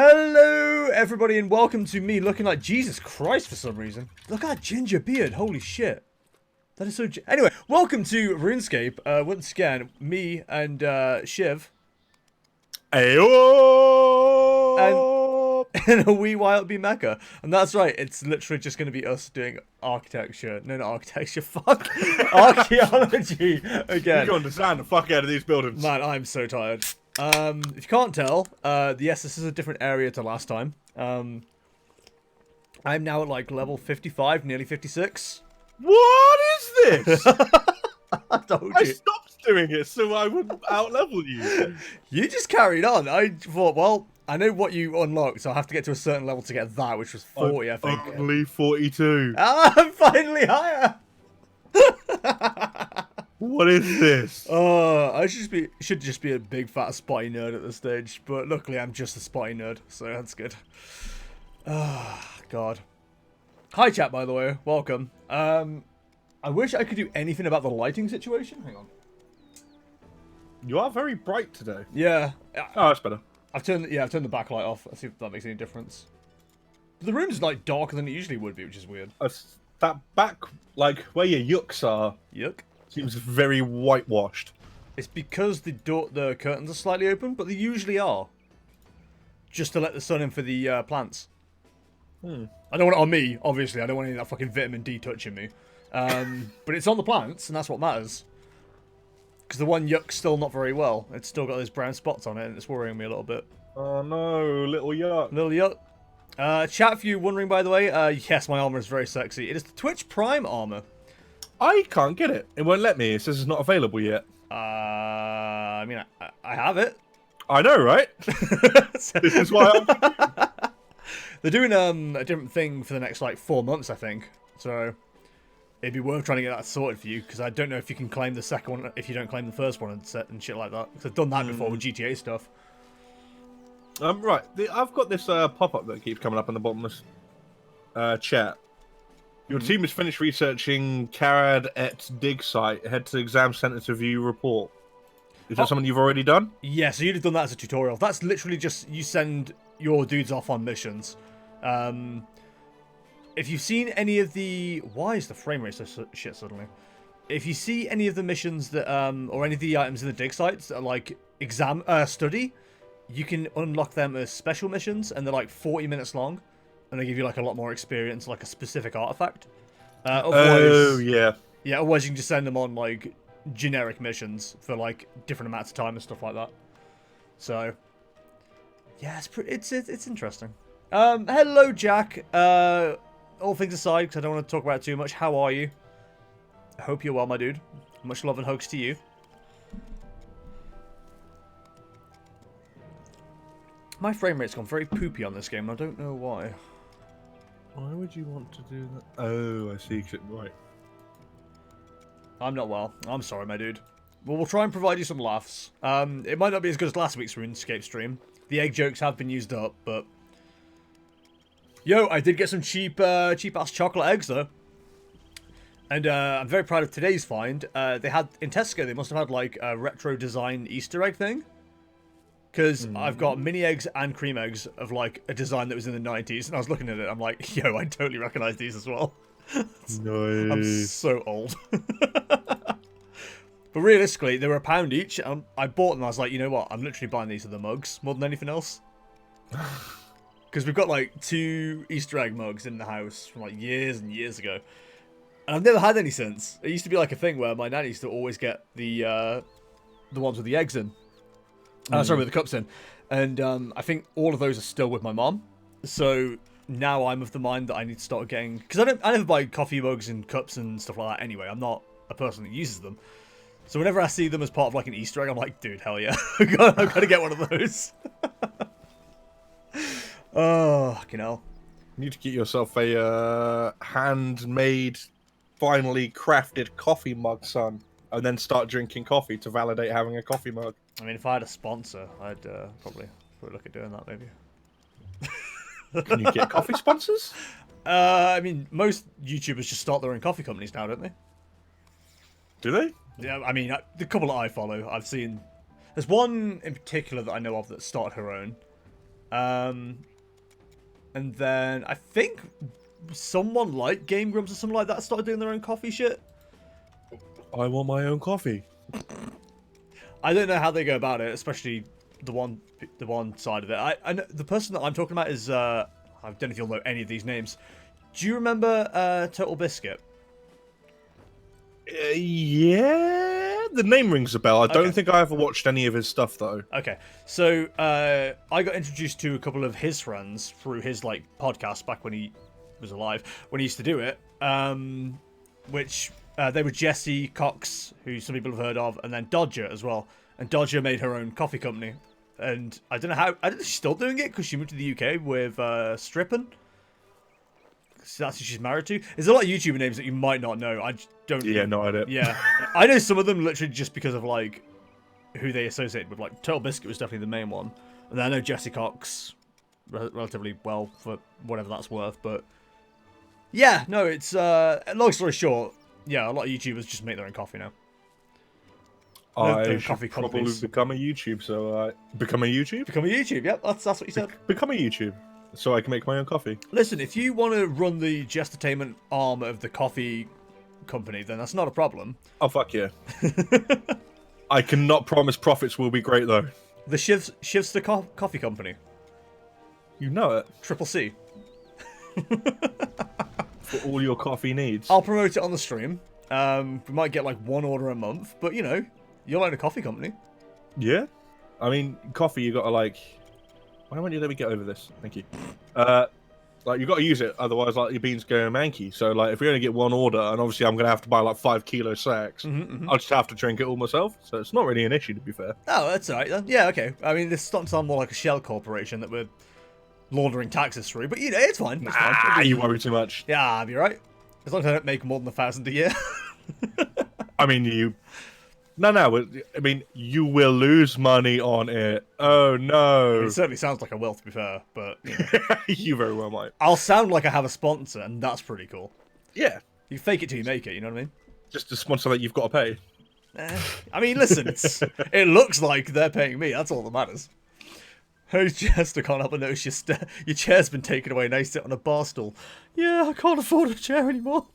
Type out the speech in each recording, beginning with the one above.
Hello, everybody, and welcome to me looking like Jesus Christ for some reason. Look at that ginger beard. Holy shit. That is so... Anyway, welcome to RuneScape. Once again, me and Shiv. Ayo! And a wee while it'll be Mecca. And that's right, it's literally just going to be us doing architecture. No, not architecture. Fuck. Archaeology again. You can understand the fuck out of these buildings. Man, I'm so tired. If you can't tell, yes, this is a different area to last time. I'm now at like level 55, nearly 56. What is this? I told I you. stopped doing it so I wouldn't outlevel you. You just carried on. I thought, well, I know what you unlocked, so I have to get to a certain level to get that, which was 40, I think. Only 42. Ah, I'm finally higher. What is this? I should just be a big fat spotty nerd at this stage, but luckily I'm just a spotty nerd, so that's good. Ah, God. Hi chat, by the way, welcome. I wish I could do anything about the lighting situation. Hang on. You are very bright today. Yeah. Oh, that's better. I've turned the backlight off. Let's see if that makes any difference. The room's like darker than it usually would be, which is weird. That back, like where your yucks are, Yuck. seems very whitewashed. It's because the curtains are slightly open, but they usually are. Just to let the sun in for the plants. I don't want it on me, obviously. I don't want any of that fucking vitamin D touching me. But it's on the plants, and that's what matters. Because the one yuck's still not very well. It's still got those brown spots on it, and it's worrying me a little bit. Oh no, little yuck. Little yuck. Chat, if you're wondering, by the way, yes, my armor is very sexy. It is the Twitch Prime armor. I can't get it. It won't let me. It says it's not available yet. I mean, I have it. I know, right? So, This is why I'm... they're doing a different thing for the next, like, 4 months, I think. So, it'd be worth trying to get that sorted for you, because I don't know if you can claim the second one if you don't claim the first one and shit like that. Because I've done that before with GTA stuff. Right. I've got this pop-up that keeps coming up in the bottom of this chat. Your team has finished researching Carad et Dig site. Head to exam center to view report. Is that something you've already done? Yeah, so you'd have done that as a tutorial. That's literally just you send your dudes off on missions. If you've seen any of the... Why is the frame rate so shit suddenly? If you see any of the missions that, or any of the items in the dig sites that are like study, you can unlock them as special missions, and they're like 40 minutes long, and they give you like a lot more experience, like a specific artifact. Oh, yeah. Yeah, otherwise you can just send them on like generic missions for like different amounts of time and stuff like that. So, yeah, it's interesting. Hello, Jack. All things aside, because I don't want to talk about it too much, how are you? I hope you're well, my dude. Much love and hugs to you. My frame rate's gone very poopy on this game, and I don't know why. Why would you want to do that? Oh, I see. Right. I'm not well. I'm sorry, my dude. Well, we'll try and provide you some laughs. It might not be as good as last week's RuneScape stream. The egg jokes have been used up, but... Yo, I did get some cheap-ass chocolate eggs, though. And I'm very proud of today's find. They had, in Tesco, they must have had, like, a retro-design Easter egg thing. Because I've got mini eggs and cream eggs of, like, a design that was in the 90s. And I was looking at it, I'm like, yo, I totally recognize these as well. Nice. I'm so old. But realistically, they were £1 each. And I bought them, I was like, you know what? I'm literally buying these for the mugs more than anything else. Because we've got, like, 2 Easter egg mugs in the house from, like, years and years ago. And I've never had any since. It used to be, like, a thing where my nan used to always get the ones with the eggs in. Sorry, with the cups in. And I think all of those are still with my mom. So now I'm of the mind that I need to start getting... Because I never buy coffee mugs and cups and stuff like that anyway. I'm not a person that uses them. So whenever I see them as part of like an Easter egg, I'm like, dude, hell yeah. I've got to get one of those. Oh, you know. You need to get yourself a handmade, finely crafted coffee mug, son. And then start drinking coffee to validate having a coffee mug. I mean, if I had a sponsor, I'd probably look at doing that, maybe. Can you get coffee sponsors? I mean, most YouTubers just start their own coffee companies now, don't they? Do they? Yeah, I mean, the couple that I follow, I've seen... There's one in particular that I know of that started her own. And then I think someone like Game Grumps or something like that started doing their own coffee shit. I want my own coffee. I don't know how they go about it, especially the one side of it. I know the person that I'm talking about is I don't know if you'll know any of these names. Do you remember Total Biscuit? Yeah, the name rings a bell. I don't Okay. think I ever watched any of his stuff though. Okay, so I got introduced to a couple of his friends through his like podcast back when he was alive, when he used to do it. Which they were Jesse Cox, who some people have heard of, and then Dodger as well. And Dodger made her own coffee company, and I don't know how. I don't know if she's still doing it because she moved to the UK with Strippin. So that's who she's married to. There's a lot of YouTuber names that you might not know. I just don't. Yeah, no idea. Yeah, I know some of them literally just because of like who they associate with. Like Total Biscuit was definitely the main one, and then I know Jesse Cox relatively well for whatever that's worth. But yeah, no, it's long story short. Yeah, a lot of YouTubers just make their own coffee now. I should probably become a YouTube. So become a YouTube. Become a YouTube. Yep, that's what you said. Become a YouTube. So I can make my own coffee. Listen, if you want to run the Jestertainment arm of the coffee company, then that's not a problem. Oh, fuck yeah. I cannot promise profits will be great, though. The Shivster Coffee Company. You know it. Triple C. For all your coffee needs. I'll promote it on the stream. We might get like one order a month, but you know, you'll own a coffee company. Yeah. I mean, coffee, you gotta like... Why won't you let me get over this? Thank you. Like, you got to use it, otherwise, like, your beans go manky. So, like, if we only get one order, and obviously I'm going to have to buy, like, 5 kilo sacks, I'll just have to drink it all myself. So it's not really an issue, to be fair. Oh, that's alright then. Yeah, okay. I mean, this is starting to sound more like a shell corporation that we're laundering taxes through, but, you know, it's fine. It's fine. You worry too much. Yeah, I'll be right. As long as I don't make more than 1,000 a year. I mean, you... No, I mean, you will lose money on it. Oh, no. It certainly sounds like I will, to be fair, but... You know. You very well might. I'll sound like I have a sponsor, and that's pretty cool. Yeah. You fake it till you make it, you know what I mean? Just a sponsor that you've got to pay. I mean, listen, it looks like they're paying me. That's all that matters. Hey, Chester, can't help but notice your chair's been taken away. Now you sit on a bar stool. Yeah, I can't afford a chair anymore.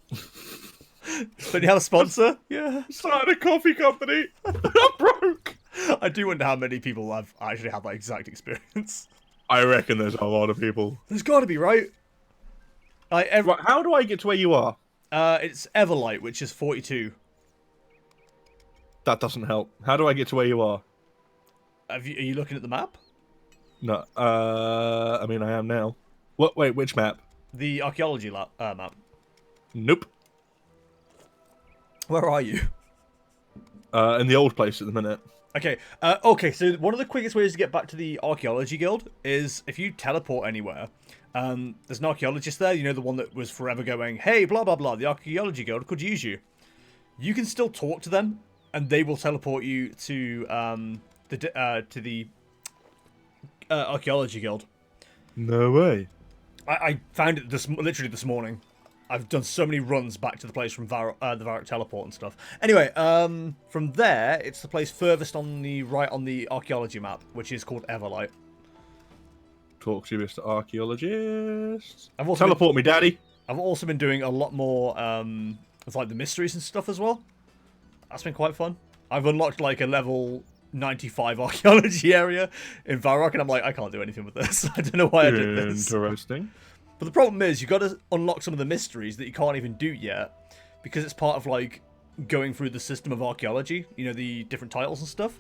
But you have a sponsor? Yeah. Started a coffee company. I'm broke. I do wonder how many people have actually had that exact experience. I reckon there's a lot of people. There's got to be, right? Right, how do I get to where you are? It's Everlight, which is 42. That doesn't help. How do I get to where you are? Are you looking at the map? No. I mean, I am now. What? Wait, which map? The archaeology map. Nope. Where are you? In the old place at the minute. Okay. Okay. So one of the quickest ways to get back to the archaeology guild is if you teleport anywhere. There's an archaeologist there. You know, the one that was forever going, "Hey, blah blah blah. The archaeology guild could use you." You can still talk to them, and they will teleport you to the archaeology guild. No way. I found it literally this morning. I've done so many runs back to the place from the Varrock teleport and stuff. Anyway, from there, it's the place furthest on the right on the archaeology map, which is called Everlight. Talk to you, Mr. Archaeologist. Teleport me, Daddy. I've also been doing a lot more with like the mysteries and stuff as well. That's been quite fun. I've unlocked like a level 95 archaeology area in Varrock, and I'm like, I can't do anything with this. I don't know why I did this. Interesting. But the problem is, you've got to unlock some of the mysteries that you can't even do yet, because it's part of, like, going through the system of archaeology, you know, the different titles and stuff.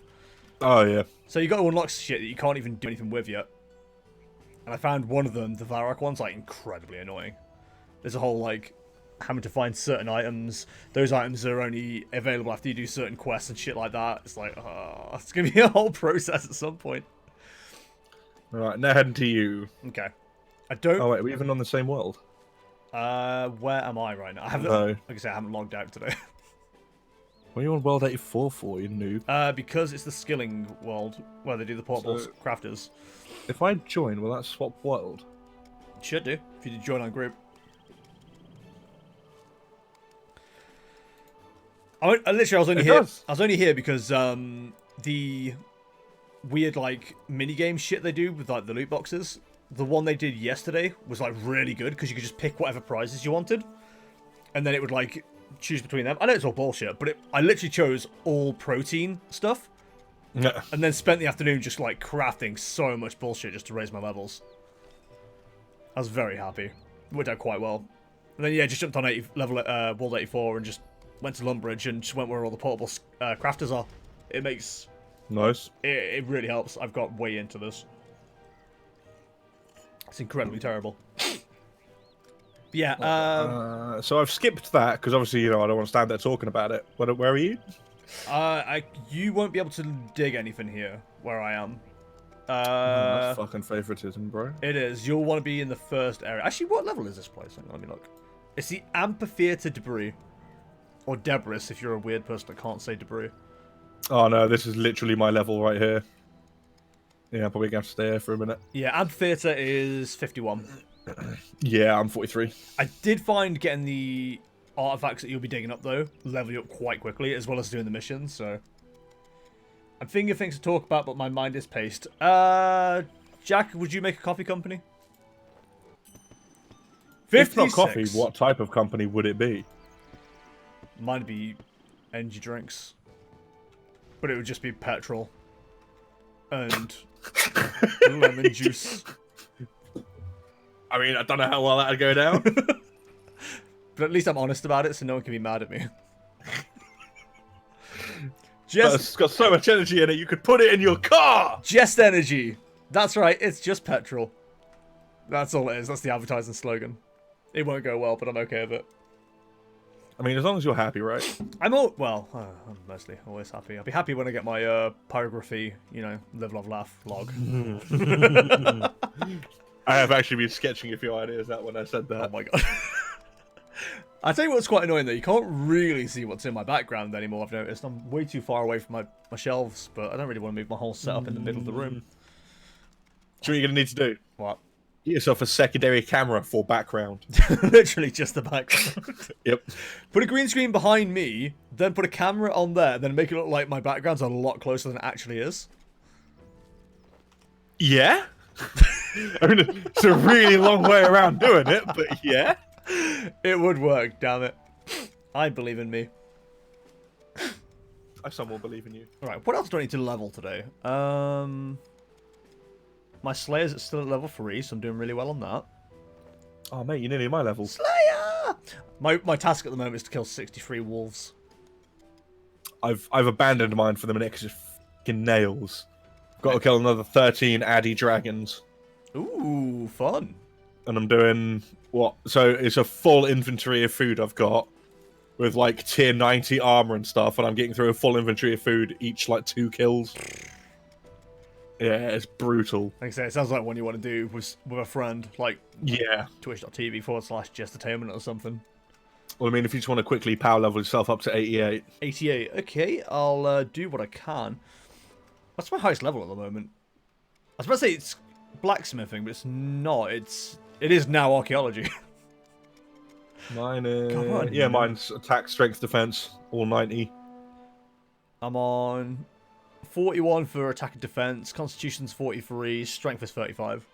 Oh, yeah. So you got to unlock shit that you can't even do anything with yet. And I found one of them, the Varrock one's, like, incredibly annoying. There's a whole, like, having to find certain items. Those items are only available after you do certain quests and shit like that. It's like, it's going to be a whole process at some point. Alright, now heading to you. Okay. I don't... Oh, wait, are we even on the same world? Where am I right now? I haven't... No. Like I said, I haven't logged out today. What are you on world 84 for, you noob? Because it's the skilling world where they do the portable crafters. If I join, will that swap world? It should do, if you join our group. I was only here because the weird like mini game shit they do with like the loot boxes. The one they did yesterday was like really good because you could just pick whatever prizes you wanted, and then it would like choose between them. I know it's all bullshit, but I literally chose all protein stuff, and then spent the afternoon just like crafting so much bullshit just to raise my levels. I was very happy. It worked out quite well. And then yeah, just jumped on level World 84 and just went to Lumbridge and just went where all the portable crafters are. It makes nice. It really helps. I've got way into this. It's incredibly terrible. Yeah. So I've skipped that because obviously, you know, I don't want to stand there talking about it. But where are you? You won't be able to dig anything here where I am. That's fucking favoritism, bro. It is. You'll want to be in the first area. Actually, what level is this place? Hang on, let me look. It's the amphitheater debris. Or debris, if you're a weird person that can't say debris. Oh no, this is literally my level right here. Yeah, I'm probably going to stay here for a minute. Yeah, amphitheater is 51. Yeah, I'm 43. I did find getting the artifacts that you'll be digging up, though, level you up quite quickly, as well as doing the missions, so... I'm thinking of things to talk about, but my mind is paced. Jack, would you make a coffee company? If not coffee, what type of company would it be? Mine'd be energy drinks. But it would just be petrol. And lemon juice. I mean, I don't know how well that'd go down. But at least I'm honest about it, so no one can be mad at me. It's got so much energy in it, you could put it in your car! Just energy. That's right, it's just petrol. That's all it is. That's the advertising slogan. It won't go well, but I'm okay with it. I mean, as long as you're happy, right? I'm mostly always happy. I'll be happy when I get my pyrography, you know, live, love, laugh log. I have actually been sketching a few ideas out when I said that. Oh my god. I tell you what's quite annoying though, you can't really see what's in my background anymore, I've noticed. I'm way too far away from my shelves, but I don't really want to move my whole setup in the middle of the room. Do you know what you're going to need to do? What? Get yourself a secondary camera for background. Literally just the background. Yep. Put a green screen behind me, then put a camera on there, then make it look like my background's a lot closer than it actually is. Yeah? I mean, it's a really long way around doing it, but yeah. It would work, damn it. I believe in me. I somewhat believe in you. Alright, what else do I need to level today? My Slayer's still at level 3, so I'm doing really well on that. Oh, mate, you're nearly my level. Slayer! My task at the moment is to kill 63 wolves. I've abandoned mine for the minute because it's fucking nails. Got to kill another 13 Addy dragons. Ooh, fun. And I'm doing what? So it's a full inventory of food I've got with like tier 90 armor and stuff, and I'm getting through a full inventory of food each like 2 kills. Yeah, it's brutal. Like I say, it sounds like one you want to do with a friend, like yeah, twitch.tv/jestentertainment or something. Well, I mean, if you just want to quickly power level yourself up to 88. 88, okay, I'll do what I can. What's my highest level at the moment? I was about to say it's blacksmithing, but it's not. It is now archaeology. Mine is... Yeah, mine's attack, strength, defense, all 90. I'm on 41 for attack and defense, constitution's 43, strength is 35.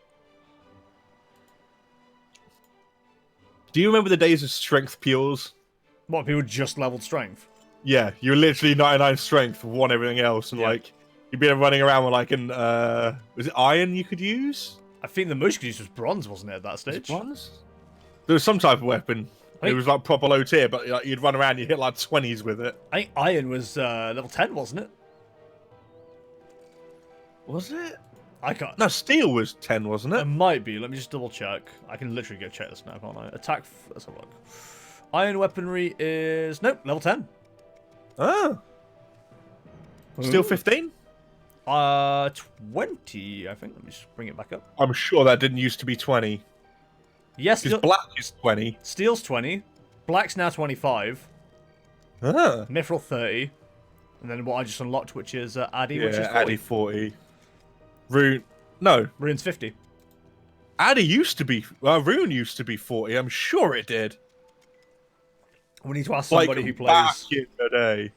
Do you remember the days of strength pures? What, people just leveled strength? Yeah, you're literally 99 strength, won everything else, and like, you'd be running around with like an, was it iron you could use? I think the most you could use was bronze, wasn't it, at that stage? Bronze? There was some type of weapon. It was like proper low tier, but like, you'd run around and you'd hit like 20s with it. I think iron was level 10, wasn't it? Was it? I can't. No, steel was 10, wasn't it? It might be. Let me just double check. I can literally go check this now, can't I? Attack. Let's have a look. Iron weaponry is... Nope, level 10. Ah. Steel 15? 20, I think. Let me just bring it back up. I'm sure that didn't used to be 20. Yes, because black is 20. Steel's 20. Black's now 25. Ah. Mithril 30. And then what I just unlocked, which is Addy, which is 40. Addy 40. Rune... No. Rune's 50. Addy used to be... Rune used to be 40. I'm sure it did. We need to ask somebody who plays... back in the day.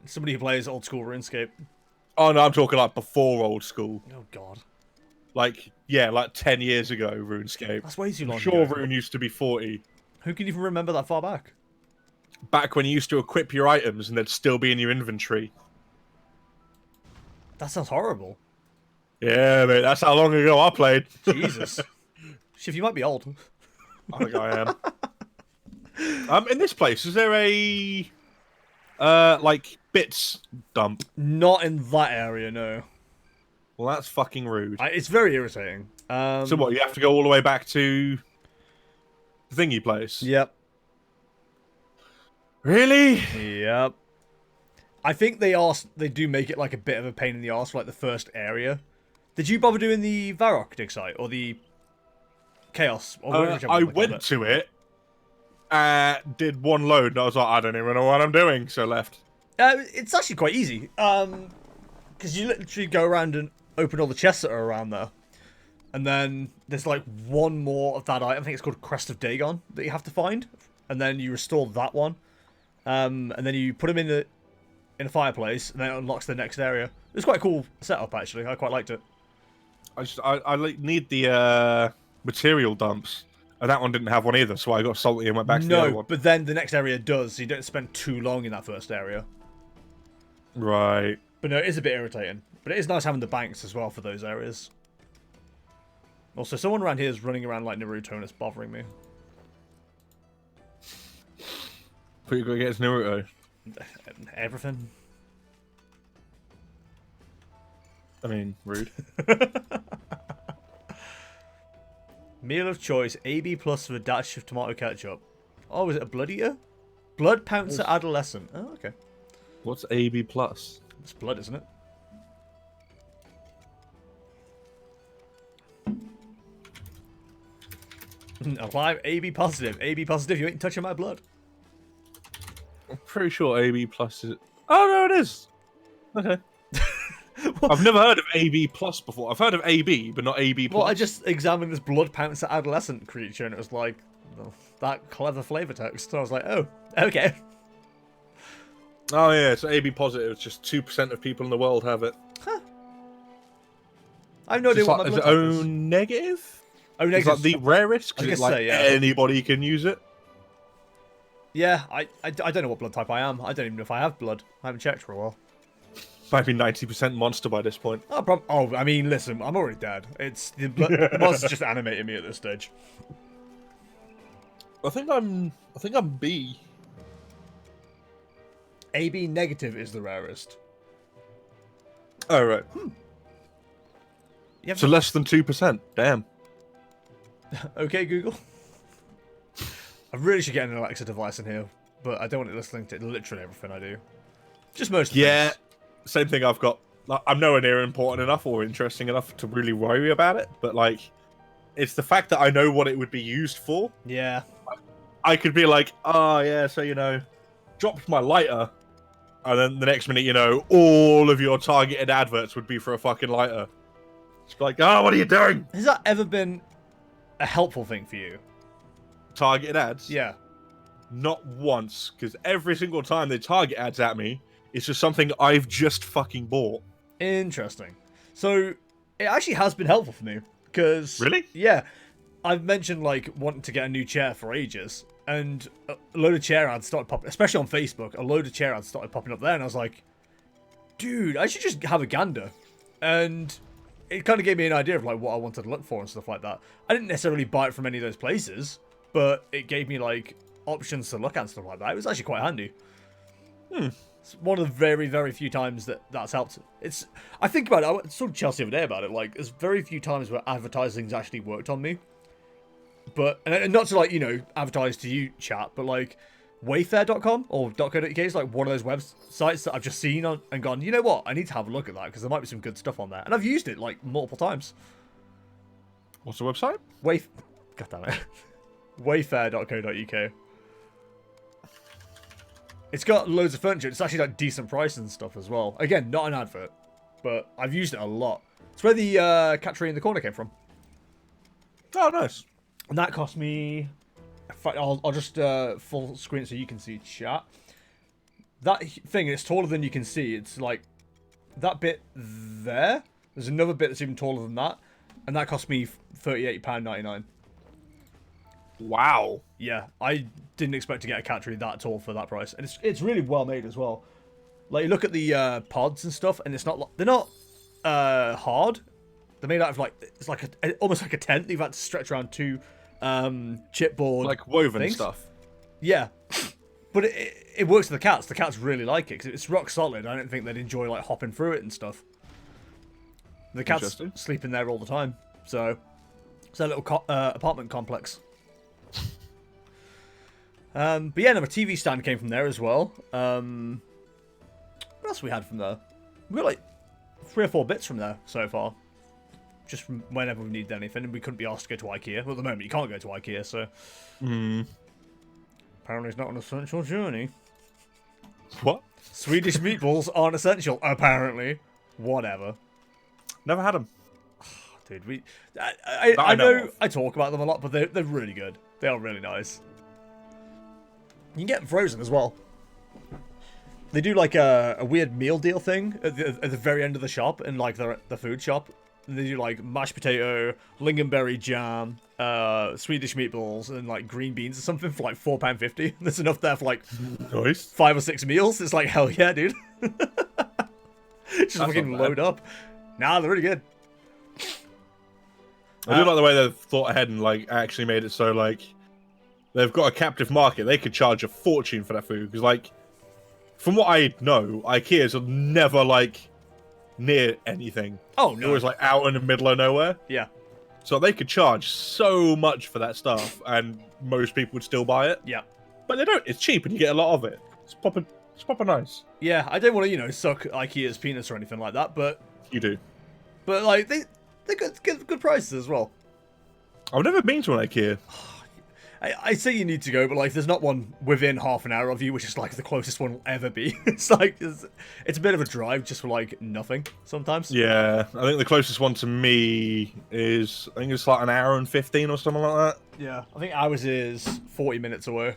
Somebody who plays old school RuneScape. Oh no, I'm talking like before old school. Oh god, Like, yeah, like 10 years ago, RuneScape. that's way too long I'm sure ago. Rune used to be 40. Who can even remember that far back? Back when you used to equip your items and they'd still be in your inventory. That sounds horrible. Yeah, mate, that's how long ago I played. Jesus. Shiv, you might be old. I think I am. In this place, is there a like bits dump? Not in that area, no. Well, that's fucking rude. It's very irritating. So what? You have to go all the way back to the thingy place. Yep. Really? Yep. I think they do make it like a bit of a pain in the arse for like the first area. Did you bother doing the Varrock dig site or the Chaos? Or I went to it, did one load, and I was like, I don't even know what I'm doing, so left. It's actually quite easy. Because you literally go around and open all the chests that are around there. And then there's like one more of that item. I think it's called Crest of Dagon that you have to find. And then you restore that one. And then you put them in a fireplace, and then it unlocks the next area. It's quite a cool setup, actually. I quite liked it. I need the material dumps, and that one didn't have one either, so I got salty and went back to the other one. But then the next area does, so you don't spend too long in that first area. Right. But no, it is a bit irritating. But it is nice having the banks as well for those areas. Also, someone around here is running around like Naruto, and it's bothering me. But you got to get to Naruto. Everything. I mean, rude. Meal of choice, AB plus with a dash of tomato ketchup. Oh, is it a blood eater? Blood pouncer adolescent. Oh, okay. What's AB plus? It's blood, isn't it? Apply AB positive. AB positive, you ain't touching my blood. I'm pretty sure AB plus is... Oh, no, it is. Okay. I've never heard of AB plus before. I've heard of AB, but not AB plus. Well, I just examined this blood pouncer adolescent creature, and it was like, oh, that clever flavor text. So I was like, oh, okay. Oh, yeah, so AB positive. It's just 2% of people in the world have it. Huh. I have no idea what my is blood it type O is. negative? O negative. Is that the rarest? Because like say, yeah. anybody can use it. Yeah, I don't know what blood type I am. I don't even know if I have blood. I haven't checked for a while. Might be 90% monster by this point. Oh, I mean, listen, I'm already dead. It's the monster's just animating me at this stage. I think I'm B. AB negative is the rarest. Oh right. So less than 2%. Damn. Okay, Google. I really should get an Alexa device in here, but I don't want it listening to literally everything I do. Just most of the things. Same thing I've got. Like, I'm nowhere near important enough or interesting enough to really worry about it, but like, it's the fact that I know what it would be used for. Yeah. I could be like, oh yeah, so dropped my lighter, and then the next minute, all of your targeted adverts would be for a fucking lighter. It's like, what are you doing? Has that ever been a helpful thing for you? Targeted ads? Yeah. Not once, because every single time they target ads at me, it's just something I've just fucking bought. Interesting. So, it actually has been helpful for me, because... Really? Yeah. I've mentioned, like, wanting to get a new chair for ages, and a load of chair ads started popping, especially on Facebook, a load of chair ads started popping up there, and I was like, dude, I should just have a gander. And it kind of gave me an idea of, like, what I wanted to look for and stuff like that. I didn't necessarily buy it from any of those places, but it gave me, like, options to look at and stuff like that. It was actually quite handy. It's one of the very, very few times that's helped. I think about it, I saw Chelsea the other day about it, like, there's very few times where advertising's actually worked on me. But, and not to, like, advertise to you, chat, but, like, Wayfair.com or .co.uk is, like, one of those websites that I've just seen and gone, you know what, I need to have a look at that, because there might be some good stuff on there. And I've used it, like, multiple times. What's the website? God damn it. Wayfair.co.uk. It's got loads of furniture. It's actually, like, decent price and stuff as well. Again, not an advert, but I've used it a lot. It's where the cat tree in the corner came from. Oh, nice. And that cost me... I'll just full screen it so you can see chat. That thing, it's taller than you can see. It's like that bit there. There's another bit that's even taller than that, and that cost me £38.99. Wow. Yeah, I didn't expect to get a cat tree that tall for that price, and it's really well made as well. Like, you look at the pods and stuff, and it's not they're not hard. They're made out of like it's like almost like a tent. You've had to stretch around two chipboard Like woven things. stuff. Yeah, but it works for the cats. The cats really like it because it's rock solid. I don't think they'd enjoy like hopping through it and stuff. The cats sleep in there all the time, so it's a little apartment complex. But yeah, another TV stand came from there as well. What else we had from there? We got like 3 or 4 bits from there so far. Just from whenever we needed anything, and we couldn't be asked to go to IKEA. Well, at the moment, you can't go to IKEA, so... Apparently it's not an essential journey. What? Swedish meatballs aren't essential, apparently. Whatever. Never had them. Dude, I know I talk about them a lot, but they're really good. They are really nice. You can get them frozen as well. They do like a weird meal deal thing at the very end of the shop, in like the food shop. And they do like mashed potato, lingonberry jam, Swedish meatballs, and like green beans or something for like £4.50. There's enough there for like nice. 5 or 6 meals. It's like, hell yeah, dude. Just fucking load up. Nah, they're really good. I do like the way they've thought ahead and like actually made it so like they've got a captive market. They could charge a fortune for that food because like from what I know, IKEAs are never like near anything. Oh no, they're always like out in the middle of nowhere. Yeah. So they could charge so much for that stuff, and most people would still buy it. Yeah. But they don't. It's cheap, and you get a lot of it. It's proper nice. Yeah, I don't want to suck IKEA's peanuts or anything like that, but you do. But like they good prices as well. I've never been to an IKEA. I say you need to go, but like there's not one within half an hour of you, which is like the closest one will ever be. It's like it's a bit of a drive just for like nothing sometimes. Yeah, I think the closest one to me is it's like an hour and 15 or something like that. Yeah, I think ours is 40 minutes away.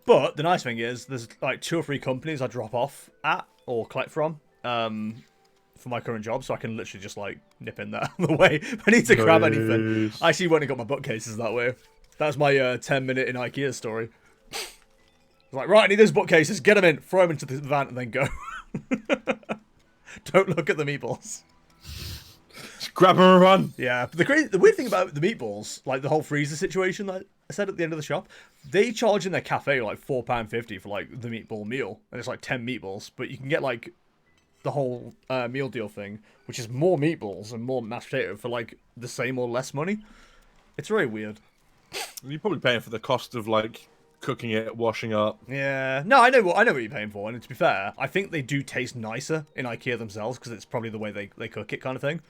But the nice thing is there's like 2 or 3 companies I drop off at or collect from for my current job, so I can literally just like nip in there on the way if I need to grab anything. I actually went and got my bookcases that way. That's my 10-minute in IKEA story. Like, right, I need those bookcases. Get them in, throw them into the van, and then go. Don't look at the meatballs. Just grab them and run. Yeah, but the weird thing about the meatballs, like the whole freezer situation that I said at the end of the shop, they charge in their cafe like £4.50 for like the meatball meal, and it's like 10 meatballs, but you can get like the whole meal deal thing, which is more meatballs and more mashed potato for like the same or less money. It's very weird. You're probably paying for the cost of like cooking it, washing up. Yeah, no, I know what you're paying for, and to be fair, I think they do taste nicer in IKEA themselves because it's probably the way they cook it, kind of thing.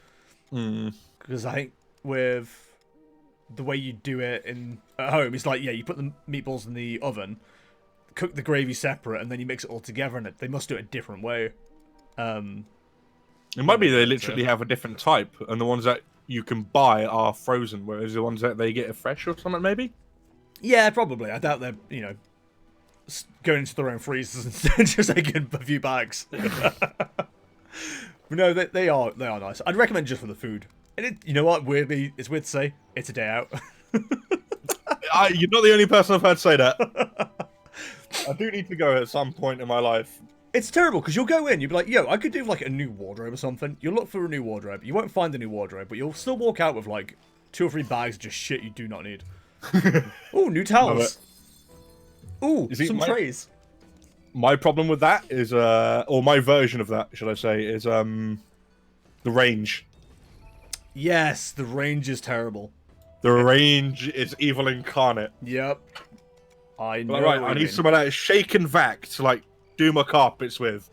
Because I think with the way you do it at home, it's like you put the meatballs in the oven, cook the gravy separate, and then you mix it all together, and they must do it a different way. It might be they literally have a different type, and the ones that you can buy are frozen, whereas the ones that they get are fresh or something, maybe? Yeah, probably. I doubt they're, going into their own freezers and just taking a few bags. But no, they are nice. I'd recommend just for the food. And you know what? Weirdly, it's weird to say, it's a day out. You're not the only person I've heard say that. I do need to go at some point in my life. It's terrible, because you'll go in, you'll be like, yo, I could do like a new wardrobe or something. You'll look for a new wardrobe. You won't find a new wardrobe, but you'll still walk out with like 2 or 3 bags of just shit you do not need. Ooh, new towels. Ooh, some trays. My problem with that is, or my version of that, should I say, is the range. Yes, the range is terrible. The range is evil incarnate. Yep. I know. Right, I need some of that shake and vac to like do my carpets with.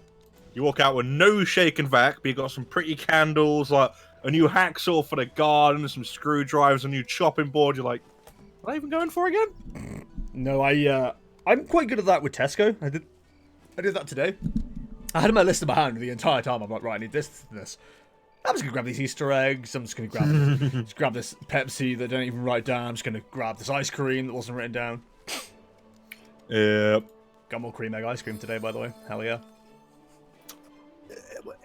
You walk out with no shake and vac, but you got some pretty candles, like a new hacksaw for the garden, some screwdrivers, a new chopping board. You're like, what am I even going for again? No, I'm quite good at that with Tesco. I did that today. I had my list in my hand the entire time. I'm like, right, I need this. I'm just gonna grab these Easter eggs. I'm just gonna grab this Pepsi that I don't even write down. I'm just gonna grab this ice cream that wasn't written down. Yep. Got more cream egg ice cream today, by the way. Hell yeah.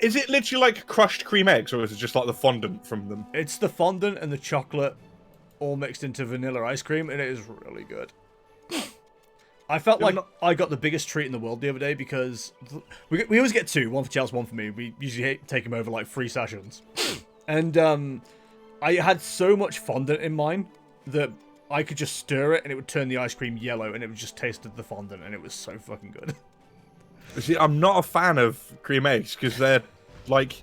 Is it literally like crushed cream eggs, or is it just like the fondant from them? It's the fondant and the chocolate all mixed into vanilla ice cream, and it is really good. I felt like I got the biggest treat in the world the other day because we always get two, one for Chelsea, one for me. We usually take them over like 3 sessions. And I had so much fondant in mine that I could just stir it and it would turn the ice cream yellow and it would just taste of the fondant and it was so fucking good. See, I'm not a fan of cream eggs because they're like,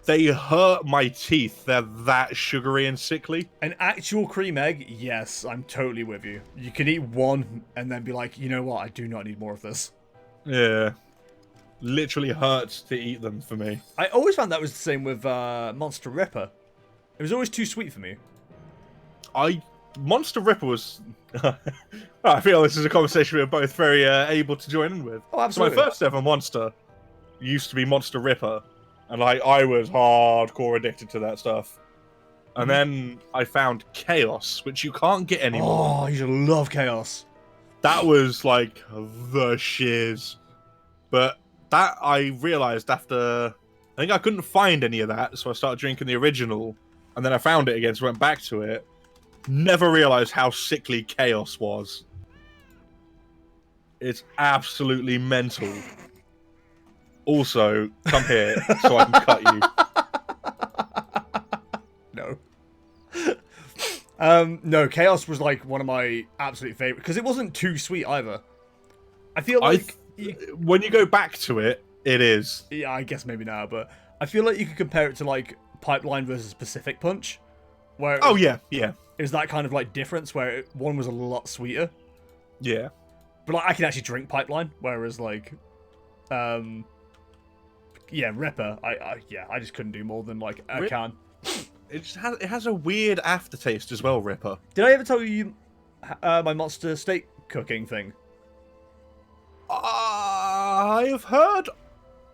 they hurt my teeth. They're that sugary and sickly. An actual cream egg, yes, I'm totally with you. You can eat one and then be like, you know what, I do not need more of this. Yeah. Literally hurts to eat them for me. I always found that was the same with Monster Ripper. It was always too sweet for me. Monster Ripper was... I feel this is a conversation we're both very able to join in with. Oh, absolutely. So my first ever monster used to be Monster Ripper. And I was hardcore addicted to that stuff. And then I found Chaos, which you can't get anymore. Oh, you should love Chaos. That was like the shiz. But that I realized after... I think I couldn't find any of that, so I started drinking the original. And then I found it again, so I went back to it. Never realized how sickly Chaos was. It's absolutely mental. Also, come here so I can cut you. No. No, Chaos was like one of my absolute favorite because it wasn't too sweet either. I feel like when you go back to it, it is. Yeah, I guess maybe now, but I feel like you could compare it to like Pipeline versus Pacific Punch, where yeah. It was that kind of like difference where one was a lot sweeter. Yeah, but like I can actually drink Pipeline, whereas like, yeah, Ripper, I just couldn't do more than like a can. It has a weird aftertaste as well, Ripper. Did I ever tell you my monster steak cooking thing? I have heard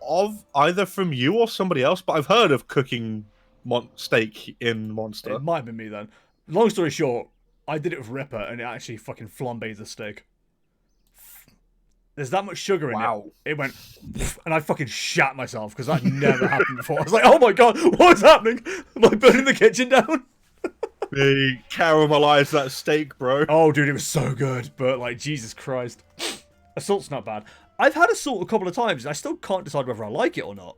of either from you or somebody else, but I've heard of cooking steak in Monster. It might have been me then. Long story short, I did it with Ripper and it actually fucking flambéed the steak. There's that much sugar in it. It went, and I fucking shat myself because that never happened before. I was like, oh my god, what is happening? Am I burning the kitchen down? They caramelized that steak, bro. Oh, dude, it was so good. But, like, Jesus Christ. Assault's not bad. I've had Assault a couple of times, and I still can't decide whether I like it or not.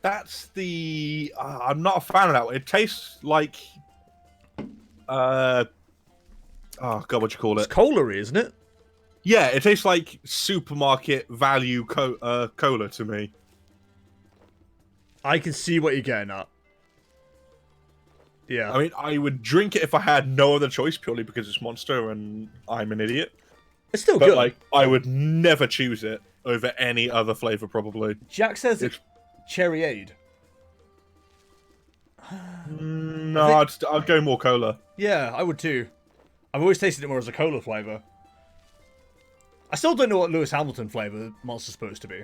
That's the... I'm not a fan of that one. It tastes like... oh, God, what do you call it? It's cola-y, isn't it? Yeah, it tastes like supermarket value cola to me. I can see what you're getting at. Yeah. I mean, I would drink it if I had no other choice, purely because it's Monster and I'm an idiot. It's still good. Like, I would never choose it over any other flavor, probably. Jack says it's Cherryade. No, I'd go more cola. Yeah, I would too. I've always tasted it more as a cola flavor. I still don't know what Lewis Hamilton flavor Monster's supposed to be.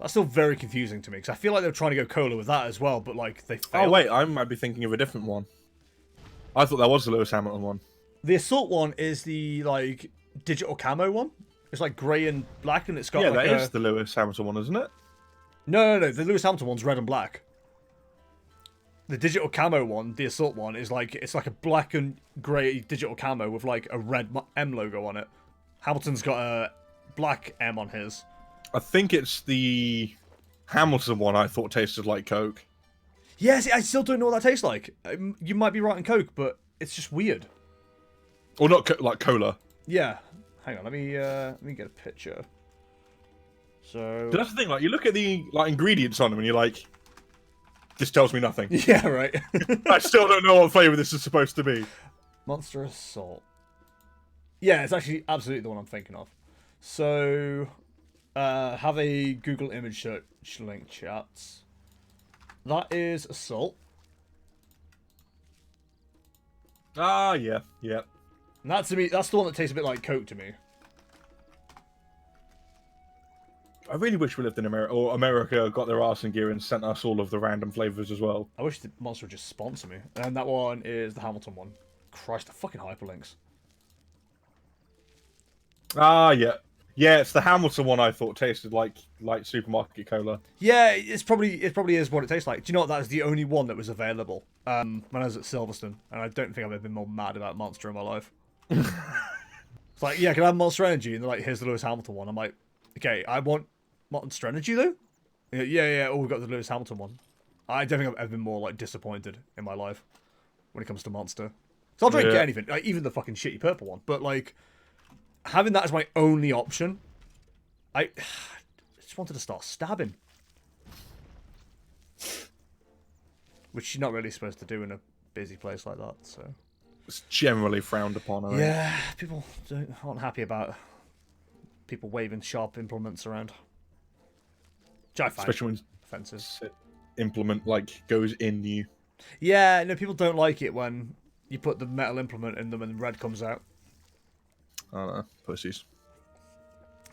That's still very confusing to me, because I feel like they were trying to go cola with that as well, but like they failed. Oh wait, I might be thinking of a different one. I thought that was the Lewis Hamilton one. The Assault one is the like digital camo one. It's like grey and black, and it's got that is the Lewis Hamilton one, isn't it? No. The Lewis Hamilton one's red and black. The digital camo one, the Assault one, is like it's like a black and grey digital camo with like a red M logo on it. Hamilton's got a black M on his. I think it's the Hamilton one I thought tasted like Coke. Yes, I still don't know what that tastes like. You might be right in Coke, but it's just weird. Or not like cola. Yeah. Hang on, let me get a picture. So but that's the thing, like you look at the ingredients on them and you're like, this tells me nothing. Yeah, right. I still don't know what flavour this is supposed to be. Monster Assault. Yeah, it's actually absolutely the one I'm thinking of. So have a Google image search link, chats. That is Assault. Ah, yeah. And that to me, that's the one that tastes a bit like Coke to me. I really wish we lived in America, or America got their arse in gear and sent us all of the random flavours as well. I wish the Monster would just sponsor me. And that one is the Hamilton one. Christ, the fucking hyperlinks. Ah, yeah. Yeah, it's the Hamilton one I thought tasted like supermarket cola. Yeah, it probably is what it tastes like. Do you know what? That is the only one that was available when I was at Silverstone, and I don't think I've ever been more mad about Monster in my life. It's like, yeah, can I have Monster Energy? And they're like, here's the Lewis Hamilton one. I'm like, okay, I want Monster Energy though. Yeah. Oh, we've got the Lewis Hamilton one. I don't think I've ever been more like disappointed in my life when it comes to Monster. So I'll drink anything, like, even the fucking shitty purple one. But like, having that as my only option, I just wanted to start stabbing, which you're not really supposed to do in a busy place like that. So it's generally frowned upon. I think. Yeah, people aren't happy about people waving sharp implements around. Which I find especially when offensive. Implement like goes in you. Yeah, no, people don't like it when you put the metal implement in them and red comes out. I don't know, pussies.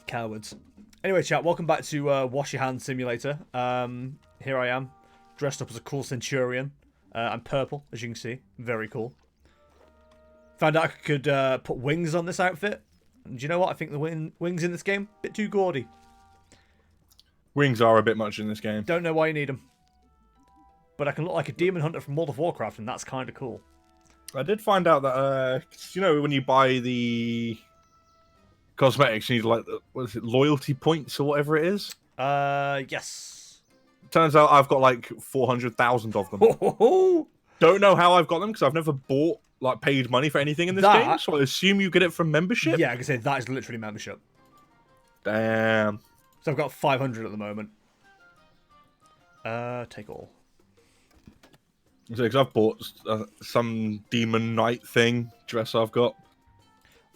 Cowards. Anyway, chat, welcome back to Wash Your Hands Simulator. Here I am, dressed up as a cool centurion. I'm purple, as you can see. Very cool. Found out I could put wings on this outfit. And do you know what? I think the wings in this game, a bit too gaudy. Wings are a bit much in this game. Don't know why you need them. But I can look like a demon hunter from World of Warcraft, and that's kind of cool. I did find out that, you know, when you buy the cosmetics, you need, like, what is it, loyalty points or whatever it is? Yes. Turns out I've got, like, 400,000 of them. Don't know how I've got them, because I've never bought, like, paid money for anything in this game, so I assume you get it from membership? Yeah, I can say that is literally membership. Damn. So I've got 500 at the moment. Take all. Because I've bought some demon knight thing dress I've got.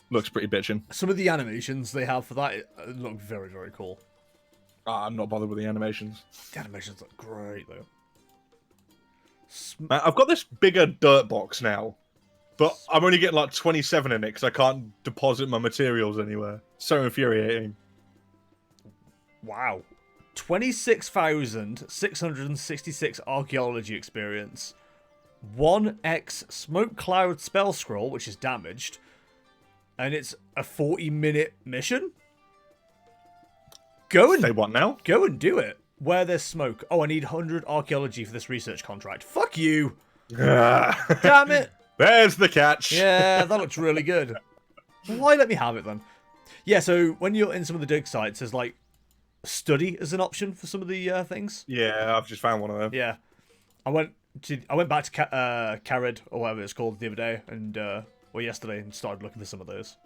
Looks pretty bitchin'. Some of the animations they have for that look very, very cool. I'm not bothered with the animations. The animations look great, though. I've got this bigger dirt box now, but I'm only getting like 27 in it because I can't deposit my materials anywhere. So infuriating. Wow. 26,666 archaeology experience. 1x smoke cloud spell scroll, which is damaged. And it's a 40-minute mission? Go and... Say what now? Go and do it. Where there's smoke. Oh, I need 100 archaeology for this research contract. Fuck you! Damn it! There's the catch! Yeah, that looks really good. Why let me have it then? Yeah, so when you're in some of the dig sites, there's like study as an option for some of the things. Yeah, I've just found one of them. Yeah. I went back to Carid, or whatever it's called, the other day, and or yesterday, and started looking for some of those.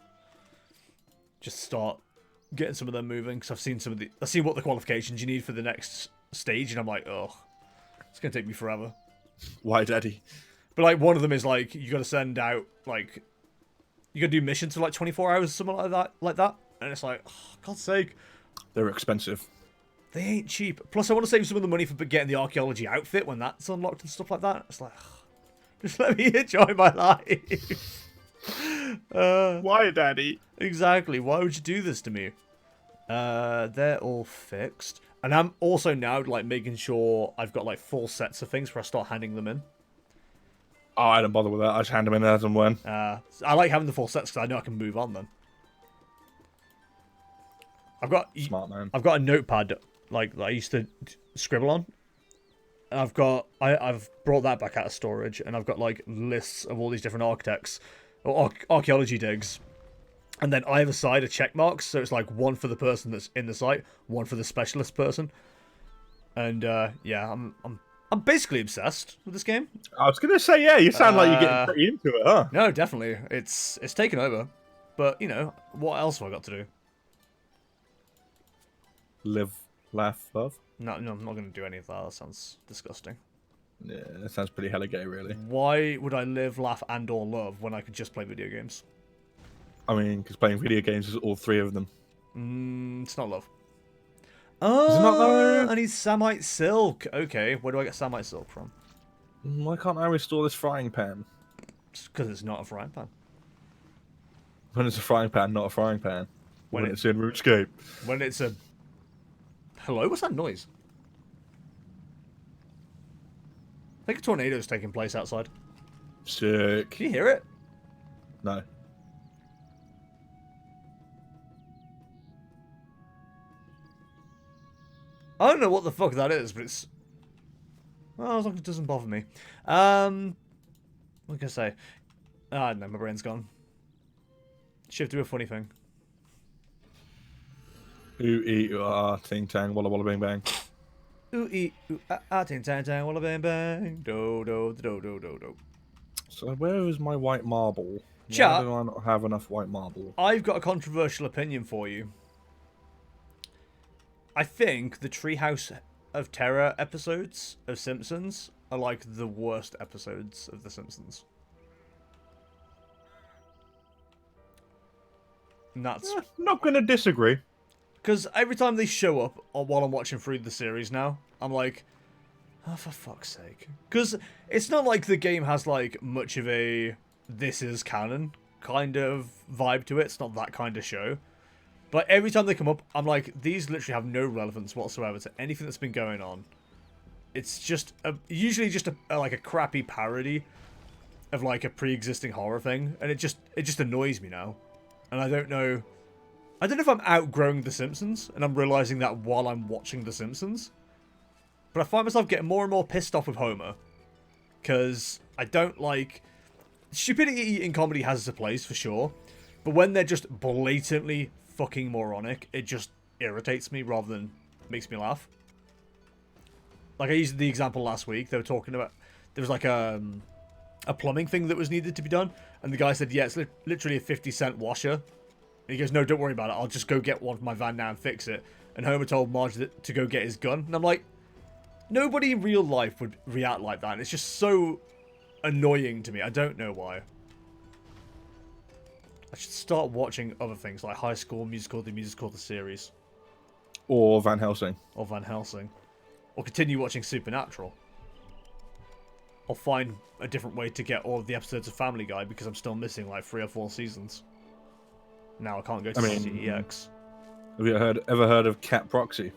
Just start getting some of them moving, because I've seen what the qualifications you need for the next stage, and I'm like, oh, it's gonna take me forever. Why, Daddy? But like one of them is like you got to send out like you got to do missions for like 24 hours, something like that, and it's like, oh, God's sake, they're expensive. They ain't cheap. Plus, I want to save some of the money for getting the archaeology outfit when that's unlocked and stuff like that. It's like, just let me enjoy my life. Why, Daddy? Exactly. Why would you do this to me? They're all fixed. And I'm also now like making sure I've got like full sets of things before I start handing them in. Oh, I don't bother with that. I just hand them in as and when. I like having the full sets because I know I can move on then. Smart man. I've got a notepad like that I used to scribble on. And I've brought that back out of storage, and I've got like lists of all these different architects or archaeology digs. And then either side are check marks, so it's like one for the person that's in the site, one for the specialist person. And yeah, I'm basically obsessed with this game. I was gonna say, yeah, you sound like you're getting pretty into it, huh? No, definitely, it's taken over. But you know, what else have I got to do? Live, laugh, love. No, I'm not going to do any of that. That sounds disgusting. Yeah, that sounds pretty hella gay, really. Why would I live, laugh, and or love when I could just play video games? I mean, because playing video games is all three of them. It's not love. Oh, is it not love? I need Samite Silk. Okay, where do I get Samite Silk from? Why can't I restore this frying pan? Because it's not a frying pan. When it's a frying pan, not a frying pan. When it's in RuneScape. When it's a... Hello? What's that noise? I think a tornado's taking place outside. Sick. Can you hear it? No. I don't know what the fuck that is, but it's... Well, as long as it doesn't bother me. What can I say? Ah, no, my brain's gone. Should do a funny thing. Ooh, ee, ooh, ah, ting, tang, walla, walla, bang, bang. Ooh, ee, ooh, ah, ting, tang, tang, walla, bang, bang. Do, do, do, do, do, do. So where is my white marble? Chat. Why do I not have enough white marble? I've got a controversial opinion for you. I think the Treehouse of Terror episodes of Simpsons are like the worst episodes of The Simpsons. And that's... Not gonna disagree. Because every time they show up, or while I'm watching through the series now, I'm like, oh, for fuck's sake. Because it's not like the game has, like, much of a this is canon kind of vibe to it. It's not that kind of show. But every time they come up, I'm like, these literally have no relevance whatsoever to anything that's been going on. It's just, usually just like a crappy parody of, like, a pre-existing horror thing. And it just annoys me now. And I don't know if I'm outgrowing The Simpsons, and I'm realizing that while I'm watching The Simpsons. But I find myself getting more and more pissed off with Homer. Because I don't like... Stupidity in comedy has its place, for sure. But when they're just blatantly fucking moronic, it just irritates me rather than makes me laugh. Like, I used the example last week. They were talking about... There was like a plumbing thing that was needed to be done. And the guy said, yeah, it's literally a 50-cent washer. And he goes, no, don't worry about it. I'll just go get one from my van now and fix it. And Homer told Marge to go get his gun. And I'm like, nobody in real life would react like that. And it's just so annoying to me. I don't know why. I should start watching other things like High School Musical, the series. Or Van Helsing. Or Van Helsing. Or continue watching Supernatural. Or find a different way to get all of the episodes of Family Guy because I'm still missing like 3 or 4 seasons. Now I can't go to CEX. Have you ever heard of Cat Proxy?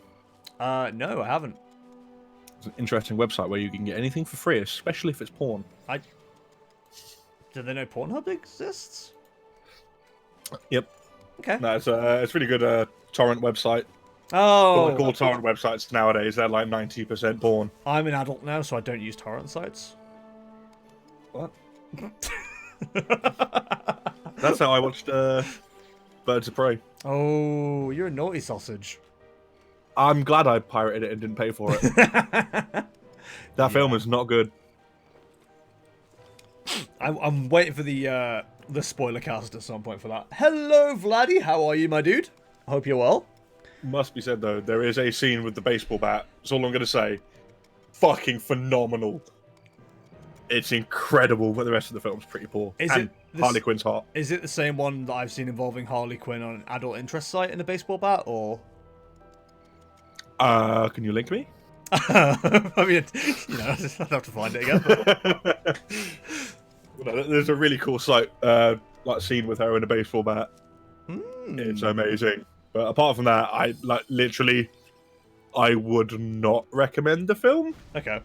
No, I haven't. It's an interesting website where you can get anything for free, especially if it's porn. Do they know Pornhub exists? Yep. Okay. No, it's really good torrent website. Oh. Like all torrent websites nowadays, they're like 90% porn. I'm an adult now, so I don't use torrent sites. What? That's how I watched Birds of Prey. Oh, you're a naughty sausage. I'm glad I pirated it and didn't pay for it. That film is not good. I'm waiting for the spoiler cast at some point for that. Hello, Vladdy. How are you, my dude? I hope you're well. Must be said, though, there is a scene with the baseball bat. That's all I'm going to say. Fucking phenomenal. It's incredible, but the rest of the film's pretty poor. Harley Quinn's hot. Is it the same one that I've seen involving Harley Quinn on an adult interest site in a baseball bat, or...? Can you link me? I mean, you know, I'd have to find it again. There's a really cool site, like scene with her in a baseball bat. It's amazing. But apart from that, I would not recommend the film. Okay.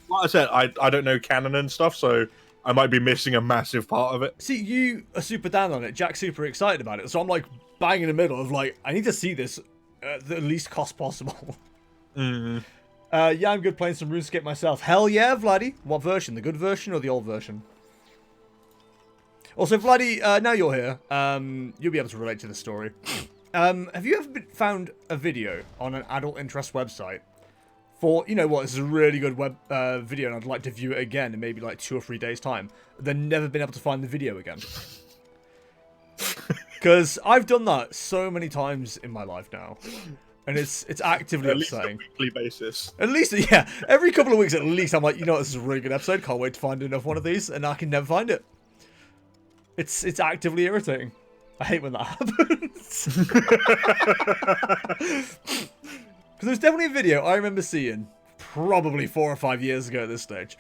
Like I said, I don't know canon and stuff, so I might be missing a massive part of it. See, you are super down on it. Jack's super excited about it, so I'm like bang in the middle of like, I need to see this at the least cost possible. Mm-hmm. Yeah, I'm good playing some RuneScape myself. Hell yeah, Vladdy. What version? The good version or the old version? Also, Vladdy, now you're here, you'll be able to relate to the story. Have you ever found a video on an adult interest website for, you know what, this is a really good web video and I'd like to view it again in maybe like 2 or 3 days' time, then never been able to find the video again? Because I've done that so many times in my life now. And it's actively upsetting. At least a weekly basis. At least, yeah. Every couple of weeks at least, I'm like, you know what, this is a really good episode. Can't wait to find enough one of these. And I can never find it. It's actively irritating. I hate when that happens. Because there's definitely a video I remember seeing probably 4 or 5 years ago at this stage.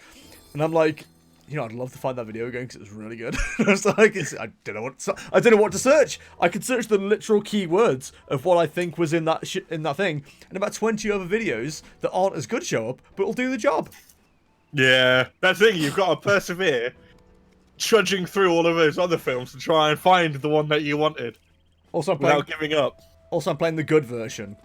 And I'm like, you know, I'd love to find that video again because it was really good. I was like, I don't know what to search. I could search the literal keywords of what I think was in that thing, and about 20 other videos that aren't as good show up, but will do the job. Yeah, that's the thing. You've got to persevere, trudging through all of those other films to try and find the one that you wanted. Also, without giving up. Also, I'm playing the good version.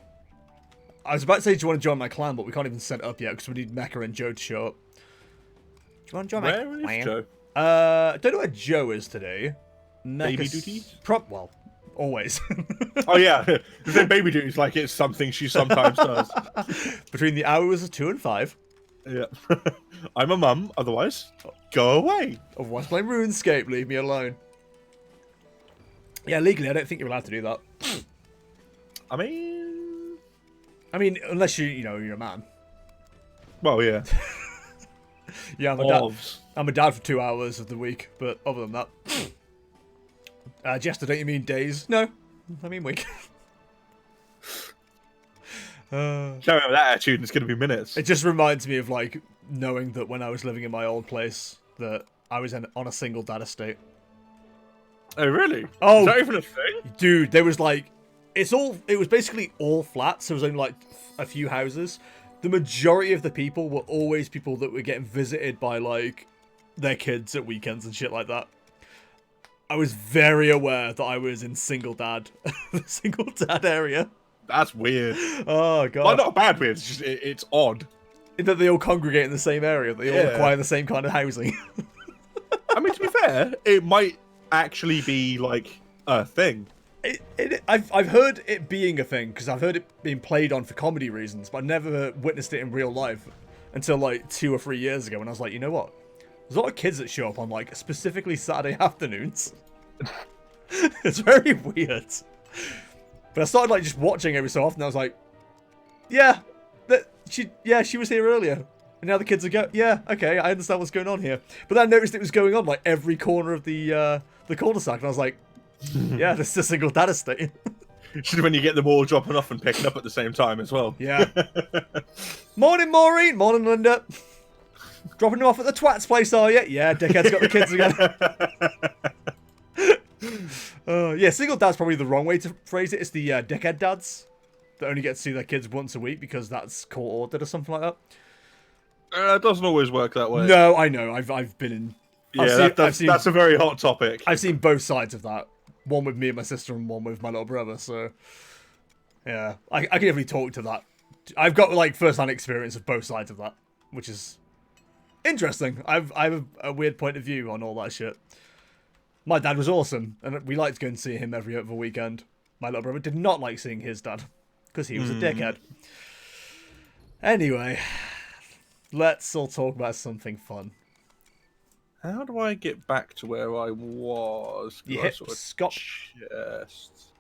I was about to say, do you want to join my clan, but we can't even set it up yet because we need Mecha and Joe to show up. Do you want to join my clan? Where is Joe? I don't know where Joe is today. Baby duties? Well, always. Oh yeah, the baby duties like it's something she sometimes does. Between the hours of 2 and 5. Yeah. I'm a mum, otherwise, go away. Otherwise, play RuneScape. Leave me alone. Yeah, legally, I don't think you're allowed to do that. I mean, unless you're a man. well, yeah. Yeah, I'm a dad for 2 hours of the week, but other than that, Jester, don't you mean days? No, I mean week. Carry on with that attitude, and it's going to be minutes. It just reminds me of like knowing that when I was living in my old place, that I was on a single dad estate. Oh really? Oh, is that even a thing? Dude, there was like, it was basically all flats. There was only like a few houses. The majority of the people were always people that were getting visited by like their kids at weekends and shit like that. I was very aware that I was in single dad, the single dad area. That's weird. Oh god. Well, not bad weird. It's just it's odd. That they all congregate in the same area. They all require the same kind of housing. I mean, to be fair, it might actually be like a thing. I've heard it being a thing because I've heard it being played on for comedy reasons, but I never witnessed it in real life until like 2 or 3 years ago when I was like, you know what? There's a lot of kids that show up on like specifically Saturday afternoons. It's very weird. But I started like just watching every so often. I was like, yeah, she was here earlier. And now the kids are yeah, okay, I understand what's going on here. But then I noticed it was going on like every corner of the cul-de-sac, and I was like, yeah, this is a single dad estate. Should when you get them all dropping off and picking up at the same time as well. Yeah. Morning, Maureen. Morning, Linda. Dropping them off at the twat's place, are you? Yeah, dickhead's got the kids again. Yeah, single dad's probably the wrong way to phrase it. It's the dickhead dads that only get to see their kids once a week because that's court ordered or something like that. It doesn't always work that way. No, I know. I've been in. That's a very hot topic. I've seen both sides of that. One with me and my sister, and one with my little brother. So, yeah, I can definitely talk to that. I've got like first-hand experience of both sides of that, which is interesting. I have a weird point of view on all that shit. My dad was awesome, and we liked going to see him every other weekend. My little brother did not like seeing his dad because he was a dickhead. Anyway, let's all talk about something fun. How do I get back to where I was? You hit Scott. Chest.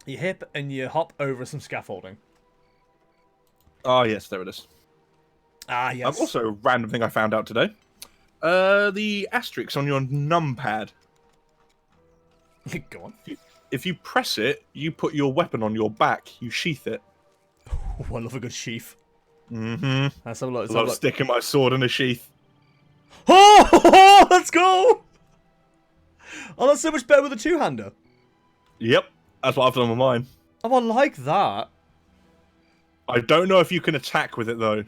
You hip and you hop over some scaffolding. Oh yes, there it is. Ah yes. Also, a random thing I found out today. The asterisk on your numpad. Go on. If you press it, you put your weapon on your back. You sheath it. Oh, I love a good sheath. Mm-hmm. Let's have a look. I love sticking my sword in a sheath. Oh, let's go! Oh, that's so much better with a two-hander. Yep, that's what I've done with mine. Oh, I like that. I don't know if you can attack with it, though.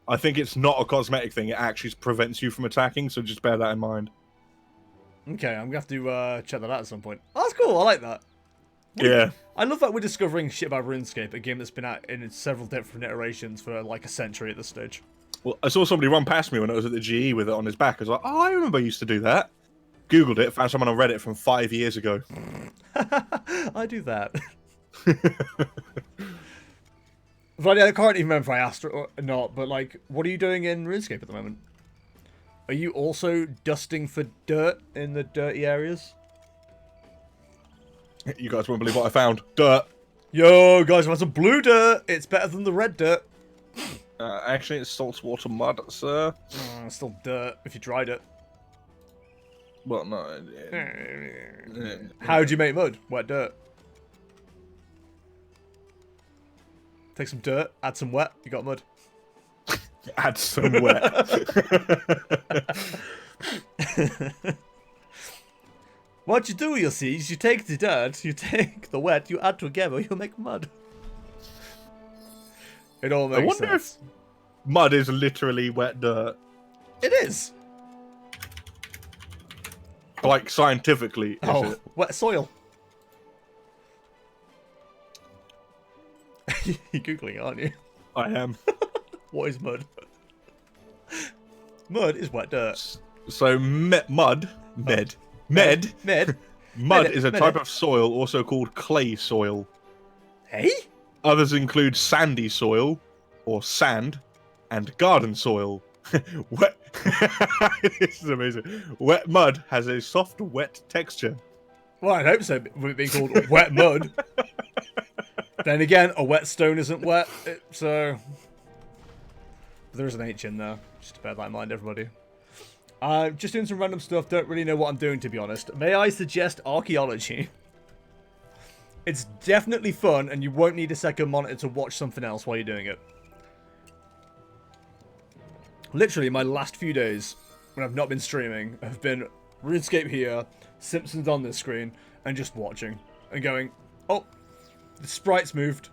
I think it's not a cosmetic thing. It actually prevents you from attacking, so just bear that in mind. Okay, I'm going to have to check that out at some point. Oh, that's cool. I like that. Yeah. I love that we're discovering shit about RuneScape, a game that's been out in several different iterations for like a century at this stage. Well, I saw somebody run past me when I was at the GE with it on his back. I was like, oh, I remember I used to do that. Googled it, found someone on Reddit from 5 years ago. I do that. But I can't even remember if I asked or not, but like, what are you doing in RuneScape at the moment? Are you also dusting for dirt in the dirty areas? You guys won't believe what I found. Dirt. Yo, guys, I want some blue dirt. It's better than the red dirt. Actually, it's saltwater mud, sir. It's still dirt if you dried it. Well, no. How do you make mud? Wet dirt. Take some dirt, add some wet, you got mud. Add some wet. What you do, you see, is you take the dirt, you take the wet, you add together, you make mud. It all makes sense. I wonder if mud is literally wet dirt. It is. Like, scientifically, is it? Wet soil. You're Googling, aren't you? I am. What is mud? Mud is wet dirt. So mud Med. mud is a type of soil also called clay soil. Hey? Others include sandy soil, or sand, and garden soil. Wet. This is amazing. Wet mud has a soft, wet texture. Well, I'd hope so. With it being called wet mud. Then again, a wet stone isn't wet, so there is an H in there. Just to bear that in mind, everybody. Just doing some random stuff. Don't really know what I'm doing, to be honest. May I suggest archaeology? It's definitely fun, and you won't need a second monitor to watch something else while you're doing it. Literally, my last few days, when I've not been streaming, have been RuneScape here, Simpsons on this screen, and just watching. And going, oh, the sprites moved.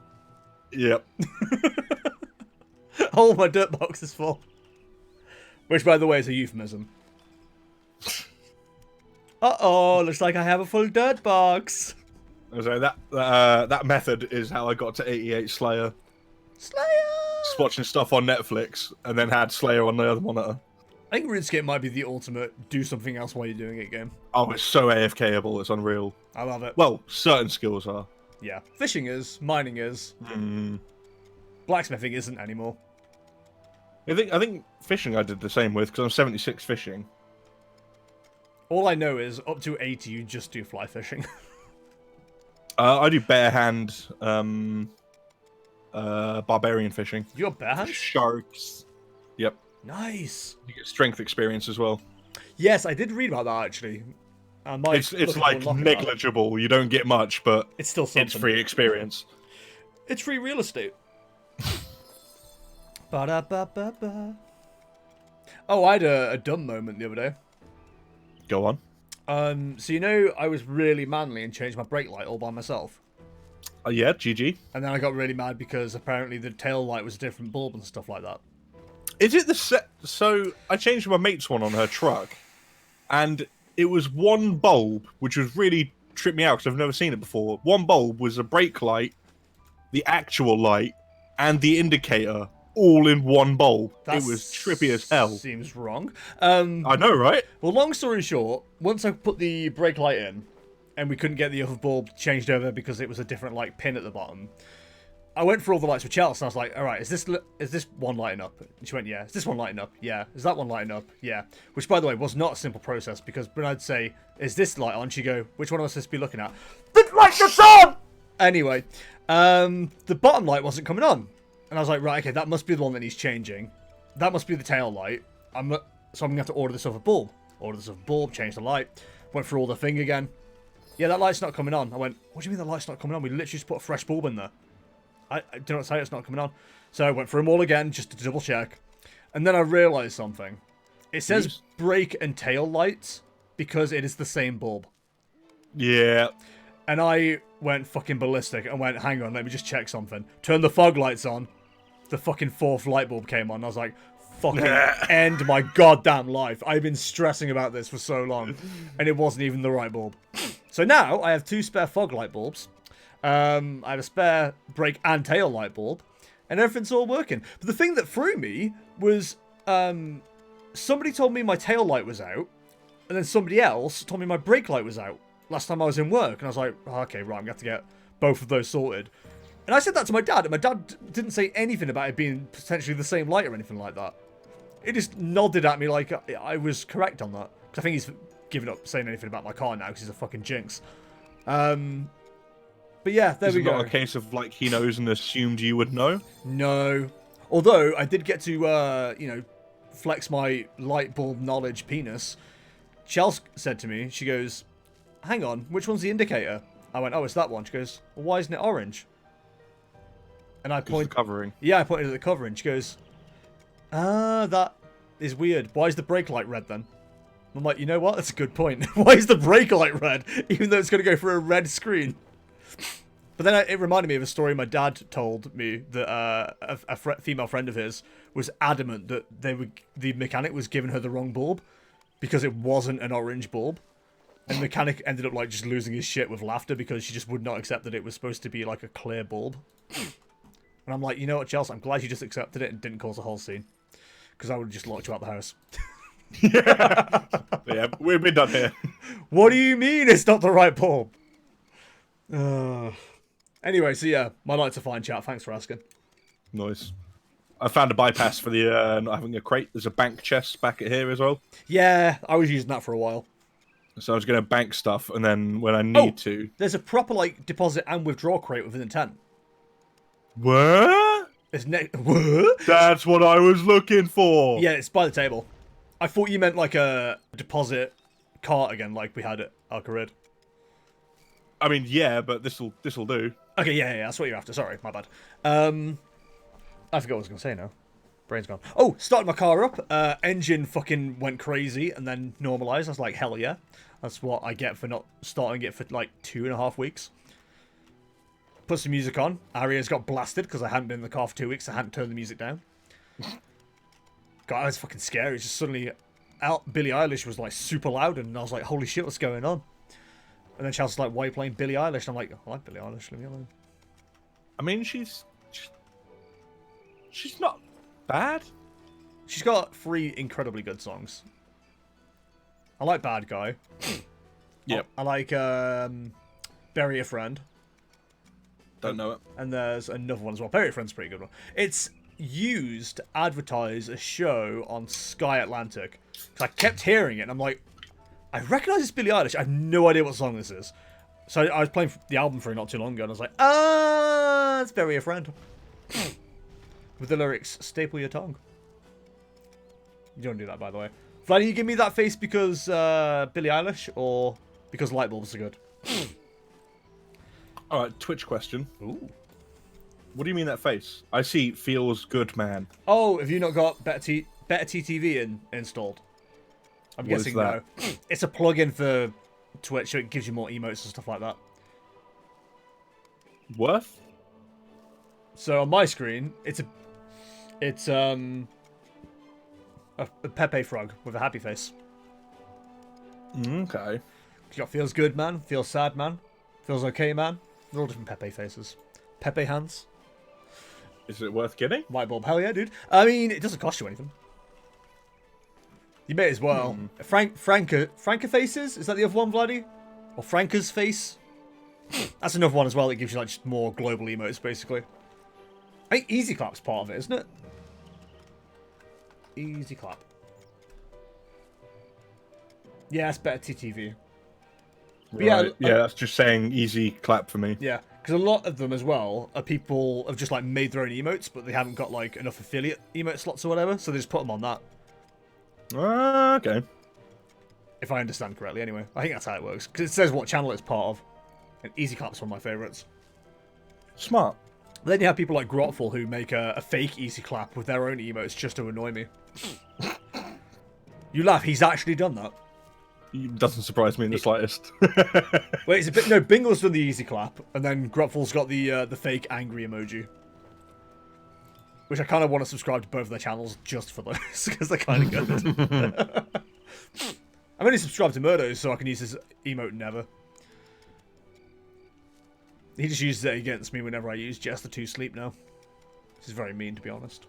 Yep. Oh, my dirt box is full. Which, by the way, is a euphemism. Uh-oh, looks like I have a full dirt box. So that method is how I got to 88 Slayer. Slayer! Just watching stuff on Netflix, and then had Slayer on the other monitor. I think RuneScape might be the ultimate do something else while you're doing it game. Oh, it's so AFK-able, it's unreal. I love it. Well, certain skills are. Yeah. Fishing is, mining is. Blacksmithing isn't anymore. I think fishing I did the same with, because I'm 76 fishing. All I know is, up to 80, you just do fly fishing. I do bare hand, barbarian fishing. You're bare hand? Sharks. Yep. Nice. You get strength experience as well. Yes, I did read about that, actually. It's like negligible. You don't get much, but it's still something. It's free experience. It's free real estate. Ba-da-ba-ba-ba. Oh, I had a dumb moment the other day. Go on. So you know, I was really manly and changed my brake light all by myself. Yeah, GG. And then I got really mad because apparently the tail light was a different bulb and stuff like that. Is it the set? So I changed my mate's one on her truck, and it was one bulb, which was really tripped me out because I've never seen it before. One bulb was a brake light, the actual light, and the indicator, all in one bulb. It was trippy as hell. Seems wrong. I know, right? Well, long story short, once I put the brake light in, and we couldn't get the other bulb changed over because it was a different like pin at the bottom, I went for all the lights with Chelsea, and I was like, all right, is this one lighting up? And she went, yeah. Is this one lighting up? Yeah. Is that one lighting up? Yeah. Which, by the way, was not a simple process, because when I'd say, is this light on? She'd go, which one am I supposed to be looking at? The light that's on! Anyway, the bottom light wasn't coming on. And I was like, right, okay, that must be the one that needs changing. That must be the tail light. So I'm going to have to order this other bulb. Order this other bulb, change the light. Went through all the thing again. Yeah, that light's not coming on. I went, what do you mean the light's not coming on? We literally just put a fresh bulb in there. I do not say it's not coming on. So I went through them all again just to double check. And then I realised something. It says brake and tail lights because it is the same bulb. Yeah. And I went fucking ballistic and went, hang on, let me just check something. Turn the fog lights on. The fucking fourth light bulb came on. I was like, fucking end my goddamn life. I've been stressing about this for so long. And it wasn't even the right bulb. So now I have 2 spare fog light bulbs. I have a spare brake and tail light bulb, and everything's all working. But the thing that threw me was somebody told me my tail light was out, and then somebody else told me my brake light was out last time I was in work. And I was like, oh, okay, right, I'm going to have to get both of those sorted. And I said that to my dad, and my dad didn't say anything about it being potentially the same light or anything like that. He just nodded at me like I was correct on that. Because I think he's given up saying anything about my car now because he's a fucking jinx. But yeah, there we go. It's not a case of, like, he knows and assumed you would know? No. Although, I did get to, flex my light bulb knowledge penis. Chelsea said to me, she goes, hang on, which one's the indicator? I went, oh, it's that one. She goes, well, why isn't it orange? And I pointed... covering. Yeah, I pointed at the covering. She goes, that is weird. Why is the brake light red then? I'm like, you know what? That's a good point. Why is the brake light red? Even though it's going to go for a red screen. But then it reminded me of a story my dad told me that a female friend of his was adamant that the mechanic was giving her the wrong bulb because it wasn't an orange bulb. And the mechanic ended up like just losing his shit with laughter because she just would not accept that it was supposed to be like a clear bulb. And I'm like, you know what, Chelsea, I'm glad you just accepted it and didn't cause a whole scene. Because I would have just locked you out the house. Yeah, we've been done here. What do you mean it's not the right ball? Anyway, so yeah, my night's a fine, chat. Thanks for asking. Nice. I found a bypass for the not having a crate. There's a bank chest back at here as well. Yeah, I was using that for a while. So I was going to bank stuff, and then when I need to... There's a proper, like, deposit and withdraw crate within the tent. What? It's what? That's what I was looking for. Yeah, it's by the table. I thought you meant, like, a deposit cart again, like we had at Alcarid. I mean, yeah, but this'll do. Okay, yeah, that's what you're after. Sorry, my bad. I forgot what I was going to say now. Brain's gone. Oh, started my car up. Engine fucking went crazy and then normalized. I was like, hell yeah. That's what I get for not starting it for like 2.5 weeks. Put some music on. Aria's got blasted because I hadn't been in the car for 2 weeks. I hadn't turned the music down. God, it was fucking scary. It's just suddenly Billie Eilish was like super loud and I was like, holy shit, what's going on? And then Chelsea's like, why are you playing Billie Eilish? And I'm like, I like Billie Eilish, leave me alone. I mean, she's not bad. She's got 3 incredibly good songs. I like Bad Guy. Yep. I like Bury a Friend. Don't know it. And there's another one as well. Bury a Friend's a pretty good one. It's used to advertise a show on Sky Atlantic. So I kept hearing it and I'm like, I recognise it's Billie Eilish. I have no idea what song this is. So I was playing the album for it not too long ago and I was like, it's Bury a Friend. With the lyrics, staple your tongue. You don't do that, by the way. Vladdy, you give me that face because Billie Eilish or because light bulbs are good? Alright, Twitch question. Ooh. What do you mean that face? I see feels good, man. Oh, have you not got Better TTV installed? I'm What guessing is that? no. It's a plugin for Twitch, so it gives you more emotes and stuff like that. Worth? So on my screen, it's a Pepe frog with a happy face. Okay. You got feels good, man. Feels sad, man. Feels okay, man. They're all different Pepe faces. Pepe hands. Is it worth getting? Light bulb. Hell yeah, dude. I mean, it doesn't cost you anything. You may as well. Franca faces? Is that the other one, Vladdy? Or Franca's face? That's another one as well that gives you like just more global emotes, basically. I think Easy Clap's part of it, isn't it? Easy Clap. Yeah, it's better TTV. Right. Yeah, that's just saying easy clap for me. Yeah, because a lot of them as well are people have just like made their own emotes, but they haven't got like enough affiliate emote slots or whatever, so they just put them on that. Okay. If I understand correctly, anyway. I think that's how it works. Because it says what channel it's part of. And Easy Clap's one of my favourites. Smart. But then you have people like Grotful who make a fake Easy Clap with their own emotes just to annoy me. You laugh, he's actually done that. It doesn't surprise me in the slightest. Wait, it's a bit... No, Bingle's done the Easy Clap, and then Grotful's got the fake angry emoji. Which I kind of want to subscribe to both of their channels just for those, because they're kind of good. I'm only subscribed to Murdo's, so I can use his emote never. He just uses it against me whenever I use Jester 2 Sleep now. This is very mean, to be honest.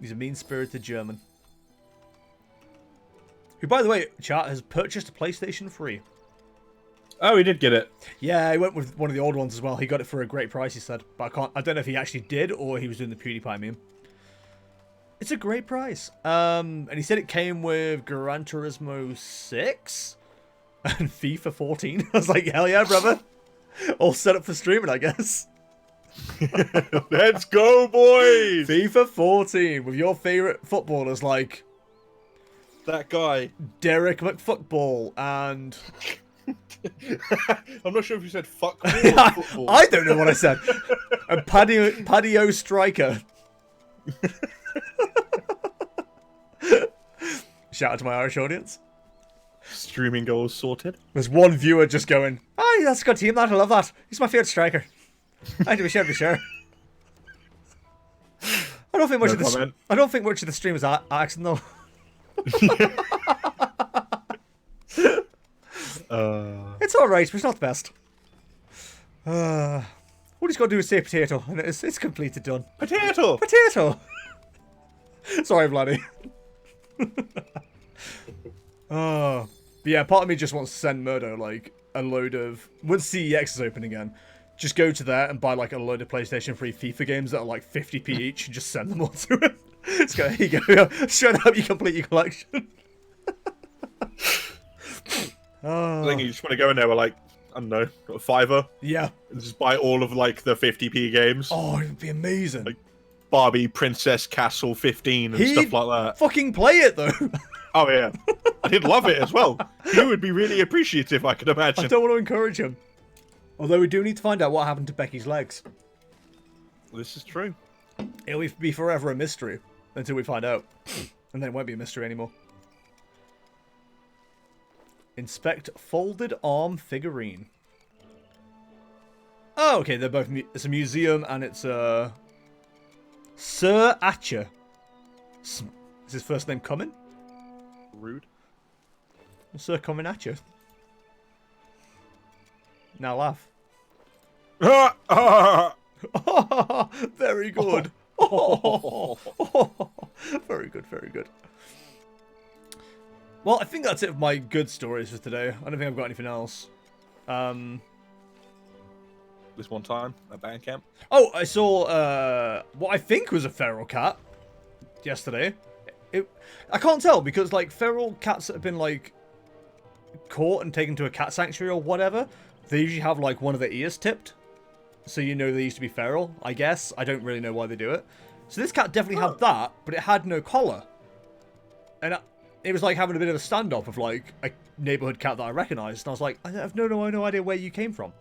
He's a mean-spirited German. Who, by the way, chat, has purchased a PlayStation 3. Oh, he did get it. Yeah, he went with one of the old ones as well. He got it for a great price, he said. But I don't know if he actually did or he was doing the PewDiePie meme. It's a great price. And he said it came with Gran Turismo 6 and FIFA 14. I was like, hell yeah, brother. All set up for streaming, I guess. Let's go, boys! FIFA 14 with your favourite footballers like... That guy. Derek McFootball and... I'm not sure if you said fuck or football. I don't know what I said. And Paddy O Striker. Shout out to my Irish audience. Streaming goals sorted. There's one viewer just going, "Oh, that's a good team, that. I love that. He's my favourite striker." I do be sure. I don't think much of the stream is accent though. It's alright, but it's not the best. All he's got to do is say potato, and it's completed done. Potato! Potato! Sorry, Vladdy. Oh. But yeah, part of me just wants to send Murdo, like, a load of... Once CEX is open again, just go to there and buy, like, a load of PlayStation 3 FIFA games that are, like, 50p each and just send them all to him. Let's go, here you go. Shut up, you complete your collection. Oh. I think you just want to go in there with, like, I don't know, a $5. Yeah. And just buy all of, like, the 50p games. Oh, it would be amazing. Like, Barbie Princess Castle 15 and stuff like that. Fucking play it, though. Oh, yeah. I did love it as well. He would be really appreciative, I could imagine. I don't want to encourage him. Although we do need to find out what happened to Becky's legs. This is true. It'll be forever a mystery until we find out. And then it won't be a mystery anymore. Inspect folded arm figurine. Oh, okay, they're both... It's a museum and it's Sir Atcher. Is his first name Cumming? Rude. Sir Cumming Atcher. Now laugh. Very good. Very good, very good. Well, I think that's it for my good stories for today. I don't think I've got anything else. This one time at band camp. Oh, I saw what I think was a feral cat yesterday. I can't tell because like feral cats that have been like caught and taken to a cat sanctuary or whatever, they usually have like one of their ears tipped. So you know they used to be feral, I guess. I don't really know why they do it. So this cat definitely had that, but it had no collar. And it was like having a bit of a standoff of like a neighborhood cat that I recognized. And I was like, I have no idea where you came from.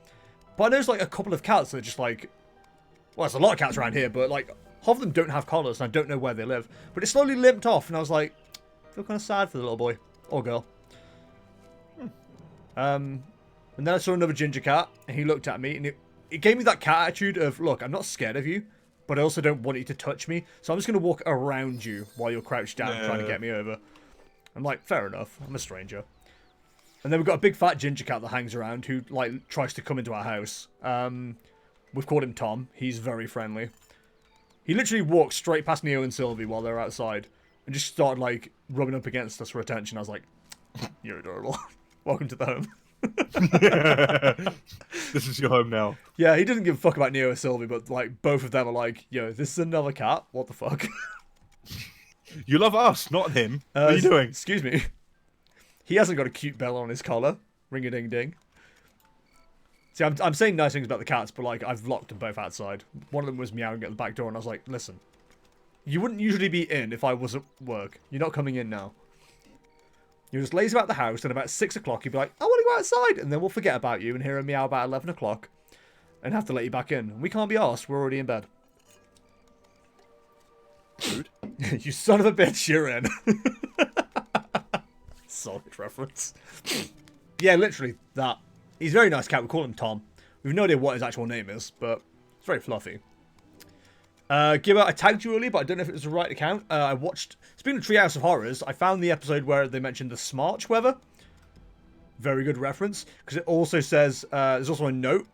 But I know there's like a couple of cats that are just like, well, there's a lot of cats around here, but like half of them don't have collars and I don't know where they live. But it slowly limped off and I was like, I feel kind of sad for the little boy or girl. And then I saw another ginger cat and he looked at me and it gave me that cat attitude of, look, I'm not scared of you, but I also don't want you to touch me. So I'm just going to walk around you while you're crouched down trying to get me over. I'm like, fair enough. I'm a stranger. And then we've got a big fat ginger cat that hangs around who like tries to come into our house. We've called him Tom. He's very friendly. He literally walked straight past Neo and Sylvie while they were outside and just started like rubbing up against us for attention. I was like, you're adorable. Welcome to the home. This is your home now. Yeah, he doesn't give a fuck about Neo or Sylvie, but like both of them are like, yo, this is another cat. What the fuck? You love us, not him. What are you doing? Excuse me. He hasn't got a cute bell on his collar. Ring-a-ding-ding. See, I'm saying nice things about the cats, but like I've locked them both outside. One of them was meowing at the back door, and I was like, listen, you wouldn't usually be in if I was at work. You're not coming in now. You're just lazy about the house, and about 6 o'clock you'd be like, I want to go outside, and then we'll forget about you and hear a meow about 11 o'clock and have to let you back in. We can't be arsed, we're already in bed. Rude. You son of a bitch, you're in. Solid reference. Yeah, literally, that. He's a very nice cat, we call him Tom. We have no idea what his actual name is, but it's very fluffy. Gibber, I tagged you earlier, but I don't know if it was the right account. I watched, speaking of Treehouse of Horrors, I found the episode where they mentioned the Smarch weather. Very good reference, because it also says, there's also a note,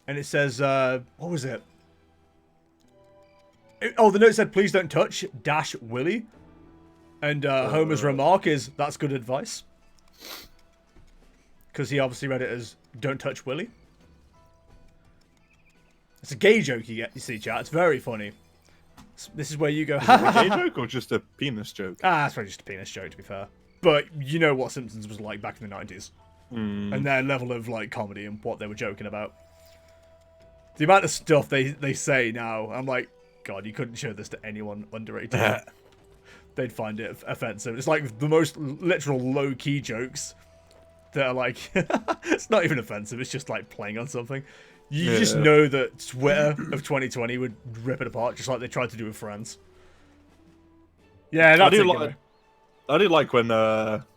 and it says, what was it? The note said, please don't touch, - Willy. And Homer's remark is, that's good advice. Because he obviously read it as, don't touch Willy. It's a gay joke you see, chat. It's very funny. This is where you go, Is it a gay joke or just a penis joke? It's probably just a penis joke, to be fair. But you know what Simpsons was like back in the 90s. And their level of like comedy and what they were joking about. The amount of stuff they say now, I'm like, God, you couldn't show this to anyone under 18. They'd find it offensive. It's like the most literal low-key jokes that are like, it's not even offensive, it's just like playing on something. You just know that Twitter of 2020 would rip it apart, just like they tried to do with Friends. Yeah, that's it. I do like when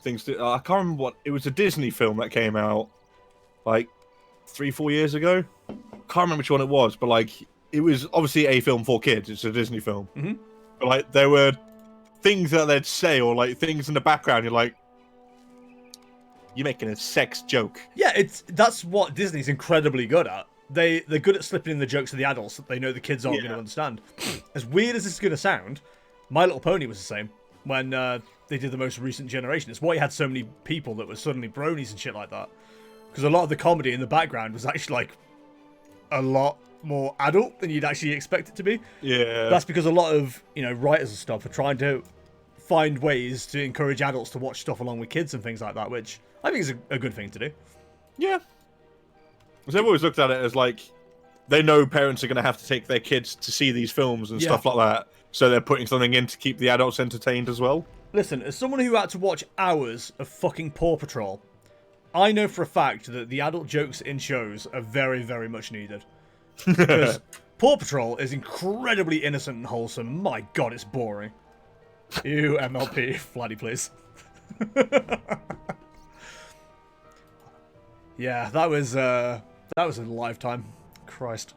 things do. I can't remember what it was. A Disney film that came out like 3-4 years ago. Can't remember which one it was, but like it was obviously a film for kids. It's a Disney film, but like there were things that they'd say or like things in the background. You're like, you're making a sex joke. Yeah, that's what Disney's incredibly good at. they're good at slipping in the jokes to the adults that they know the kids aren't going to understand. As weird as this is going to sound, My Little Pony was the same when they did the most recent generation. It's why you had so many people that were suddenly bronies and shit like that. Because a lot of the comedy in the background was actually like a lot more adult than you'd actually expect it to be. Yeah. That's because a lot of, writers and stuff are trying to find ways to encourage adults to watch stuff along with kids and things like that, which I think is a good thing to do. Yeah. Because I've always looked at it as like, they know parents are going to have to take their kids to see these films and stuff like that, so they're putting something in to keep the adults entertained as well. Listen, as someone who had to watch hours of fucking Paw Patrol, I know for a fact that the adult jokes in shows are very, very much needed. Because Paw Patrol is incredibly innocent and wholesome. My god, it's boring. Ew, MLP. Flatty, please. Yeah, that was a lifetime. Christ.